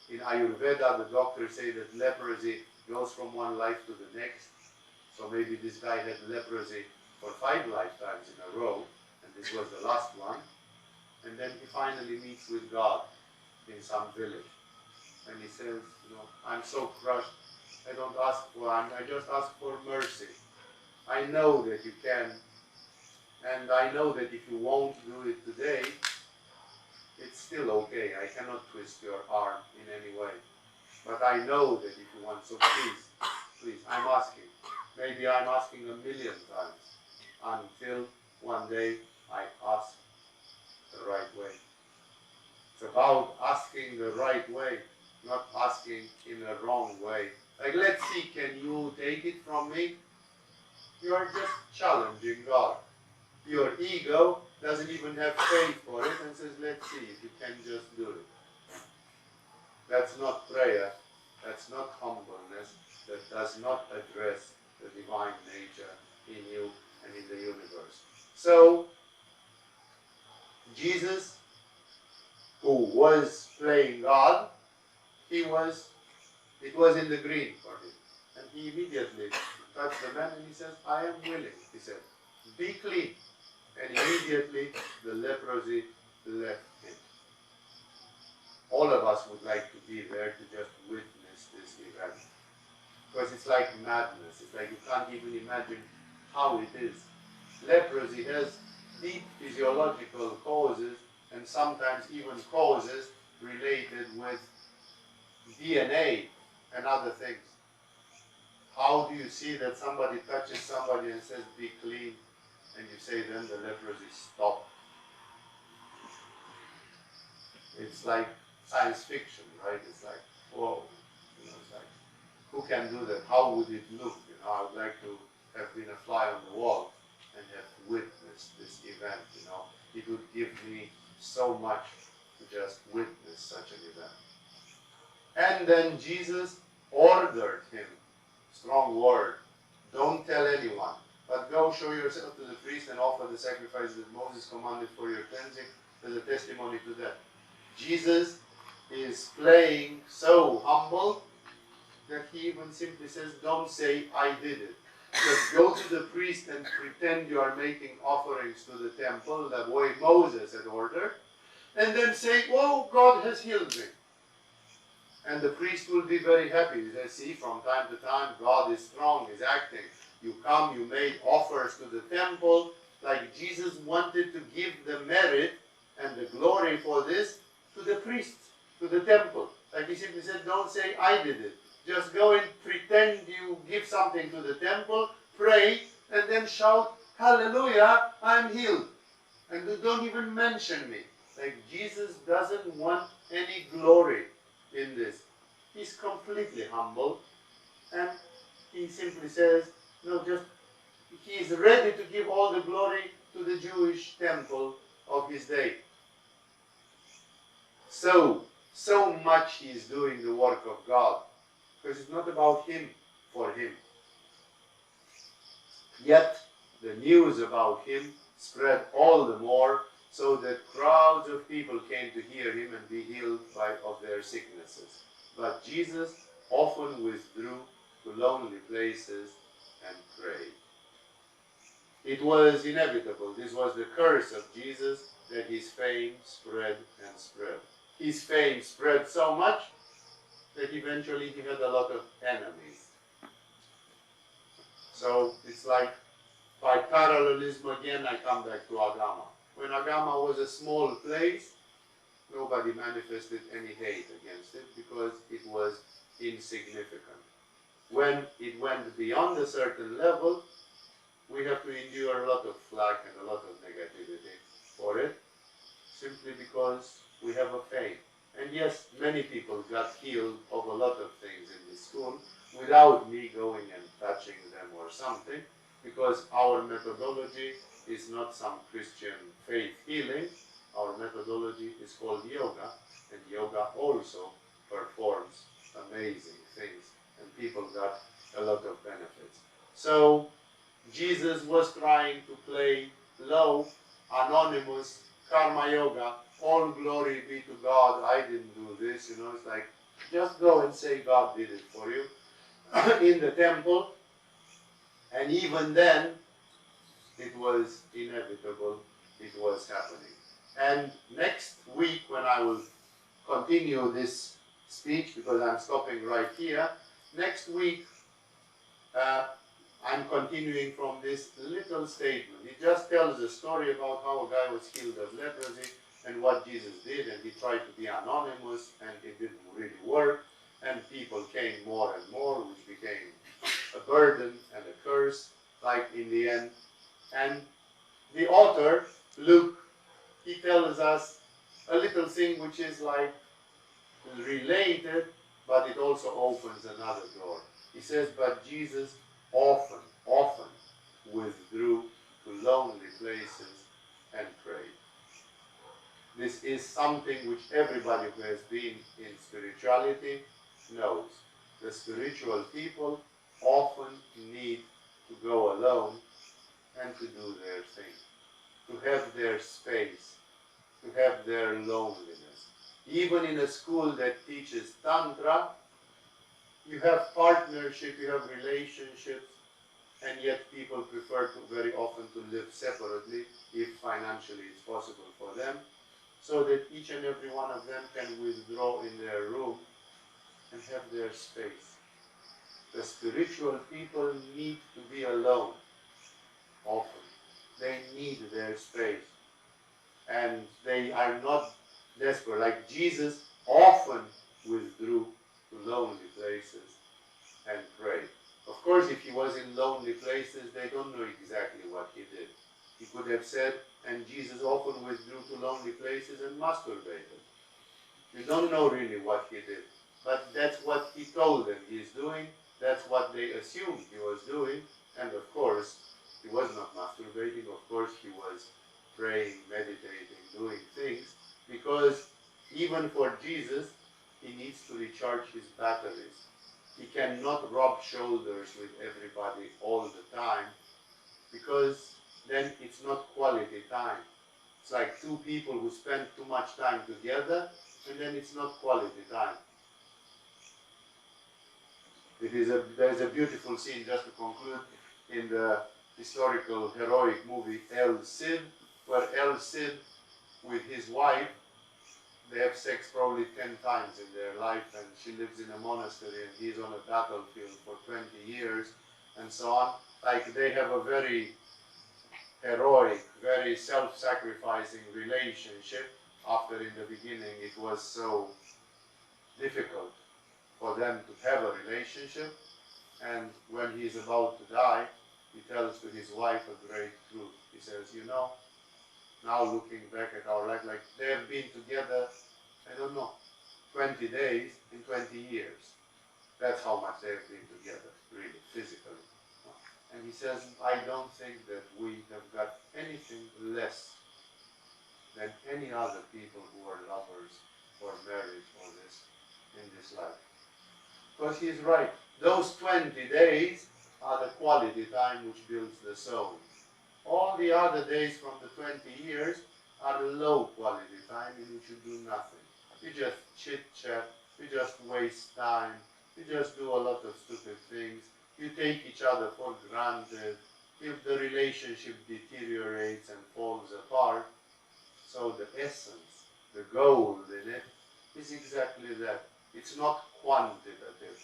In Ayurveda, the doctors say that leprosy goes from one life to the next. So maybe this guy had leprosy for 5 lifetimes in a row, and this was the last one. And then he finally meets with God in some village. And he says, you know, I'm so crushed, I don't ask for, I just ask for mercy. I know that you can, and I know that if you won't do it today, it's still okay. I cannot twist your arm in any way. But I know that if you want, so please, I'm asking. Maybe I'm asking 1,000,000 times until one day I ask the right way. It's about asking the right way, not asking in a wrong way. Like, let's see, can you take it from me? You are just challenging God. Your ego doesn't even have faith for it and says, let's see if you can just do it. That's not prayer. That's not humbleness. That does not address the divine nature in you and in the universe. So, Jesus, who was playing God, it was in the green for him. And he immediately touched the man and he says, I am willing. He said, be clean. And immediately the leprosy left him. All of us would like to be there to just witness this event. Because it's like madness. It's like you can't even imagine how it is. Leprosy has deep physiological causes and sometimes even causes related with DNA and other things. How do you see that somebody touches somebody and says, be clean, and you say then the leprosy stopped? It's like science fiction, right? It's like, whoa, you know, it's like, who can do that? How would it look? You know, I would like to have been a fly on the wall and have witnessed this event, you know. It would give me so much to just witness such an event. And then Jesus ordered him, strong word, don't tell anyone, but go show yourself to the priest and offer the sacrifice that Moses commanded for your cleansing as a testimony to that. Jesus is playing so humble that he even simply says, don't say I did it. Just go to the priest and pretend you are making offerings to the temple the way Moses had ordered, and then say, oh, God has healed me. And the priest will be very happy. He says, see, from time to time, God is strong, is acting. You come, you made offers to the temple, like Jesus wanted to give the merit and the glory for this to the priests, to the temple. Like he simply said, don't say I did it. Just go and pretend you give something to the temple, pray, and then shout, hallelujah, I'm healed. And don't even mention me. Like Jesus doesn't want any glory in this. He's completely humble, and he simply says, no, just, he is ready to give all the glory to the Jewish temple of his day. So much he is doing the work of God, because it's not about him for him. Yet the news about him spread all the more, so that crowds of people came to hear him and be healed of their sicknesses. But Jesus often withdrew to lonely places and prayed. It was inevitable. This was the curse of Jesus, that his fame spread and spread. His fame spread so much that eventually he had a lot of enemies. So it's like, by parallelism again, I come back to Agama. When Agama was a small place, nobody manifested any hate against it because it was insignificant. When it went beyond a certain level, we have to endure a lot of flack and a lot of negativity for it, simply because we have a faith. And yes, many people got healed of a lot of things in this school without me going and touching them or something, because our methodology is not some Christian faith healing. Our methodology is called yoga, and yoga also performs amazing things, and people got a lot of benefits. So Jesus was trying to play low, anonymous, karma yoga, all glory be to God, I didn't do this, you know, it's like, just go and say God did it for you in the temple. And even then, it was inevitable, it was happening. And next week, when I will continue this speech, because I'm stopping right here, next week, I'm continuing from this little statement. It just tells a story about how a guy was healed of leprosy and what Jesus did, and he tried to be anonymous, and it didn't really work, and people came more and more, which became a burden and a curse, like in the end. And the author, Luke, he tells us a little thing which is like related, but it also opens another door. He says, but Jesus often withdrew to lonely places and prayed. This is something which everybody who has been in spirituality knows. The spiritual people often need to go alone and to do their thing, to have their space, to have their loneliness. Even in a school that teaches Tantra, you have partnership, you have relationships, and yet people prefer to very often to live separately if financially it's possible for them, so that each and every one of them can withdraw in their room and have their space. The spiritual people need to be alone often. They need their space. And they are not desperate. Like Jesus often withdrew to lonely places and prayed. Of course, if he was in lonely places, they don't know exactly what he did. He could have said, and Jesus often withdrew to lonely places and masturbated. We don't know really what he did, but that's what he told them he's doing. That's what they assumed he was doing. And of course, he was not masturbating. Of course, he was praying, meditating, doing things. Because even for Jesus, he needs to recharge his batteries. He cannot rub shoulders with everybody all the time, because then it's not quality time. It's like two people who spend too much time together, and then it's not quality time. There's a beautiful scene, just to conclude, in the historical heroic movie El Cid, where El Cid with his wife, they have sex probably 10 times in their life, and she lives in a monastery and he's on a battlefield for 20 years and so on. Like, they have a very heroic, very self-sacrificing relationship, after in the beginning it was so difficult for them to have a relationship. And when he's about to die, he tells to his wife a great truth. He says, you know, now looking back at our life, like, they have been together, I don't know, 20 days in 20 years. That's how much they have been together, really, physically. And he says, I don't think that we have got anything less than any other people who are lovers or married or this in this life. Because he's right. Those 20 days are the quality time which builds the soul. All the other days from the 20 years are the low quality time in which you do nothing. You just chit-chat, you just waste time, you just do a lot of stupid things, you take each other for granted. If the relationship deteriorates and falls apart, so the essence, the goal in it, is exactly that. It's not quantitative,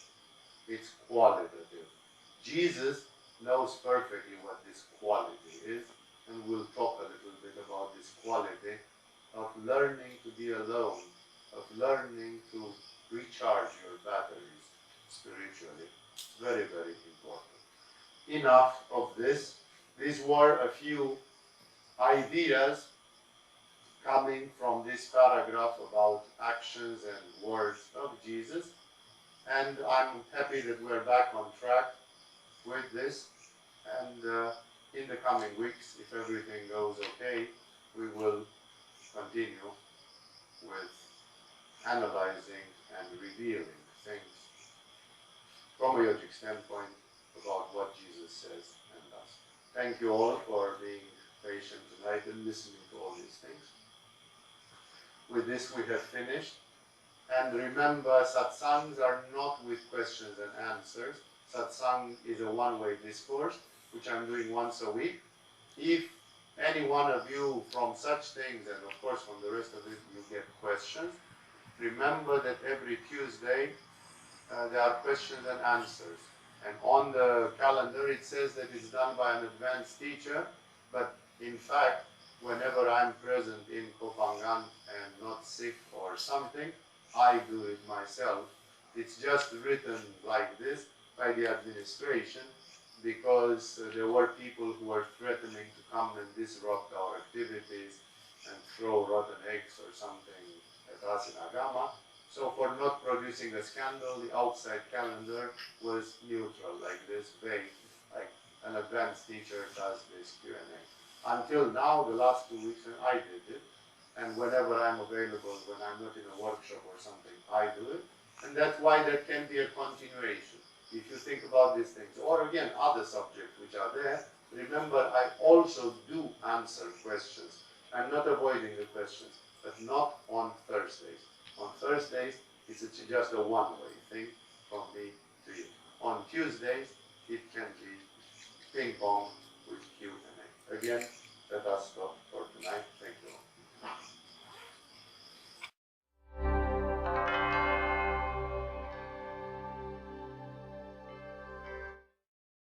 it's qualitative. Jesus knows perfectly what this quality is, and we'll talk a little bit about this quality of learning to be alone, of learning to recharge your batteries spiritually. It's very, very important. Enough of this. These were a few ideas coming from this paragraph about actions and words of Jesus. And I'm happy that we're back on track with this. And in the coming weeks, if everything goes okay, we will continue with analyzing and revealing things from a yogic standpoint about what Jesus says and does. Thank you all for being patient tonight and listening to all these things. With this we have finished. And remember, satsangs are not with questions and answers. Satsang is a one-way discourse, which I'm doing once a week. If any one of you from such things, and of course from the rest of it, you get questions, remember that every Tuesday there are questions and answers. And on the calendar it says that it's done by an advanced teacher, but in fact, whenever I'm present in Kopangan and not sick or something, I do it myself. It's just written like this by the administration, because there were people who were threatening to come and disrupt our activities and throw rotten eggs or something at us in Agama. So for not producing a scandal, the outside calendar was neutral, like this, vague, like an advanced teacher does this Q&A. Until now, the last 2 weeks, I did it. And whenever I'm available, when I'm not in a workshop or something, I do it. And that's why there can be a continuation. If you think about these things, or again, other subjects which are there, remember, I also do answer questions. I'm not avoiding the questions, but not on Thursdays. On Thursdays, it's just a one-way thing from me to you. On Tuesdays, it can be ping-pong with Q&A. Again, let us stop for tonight.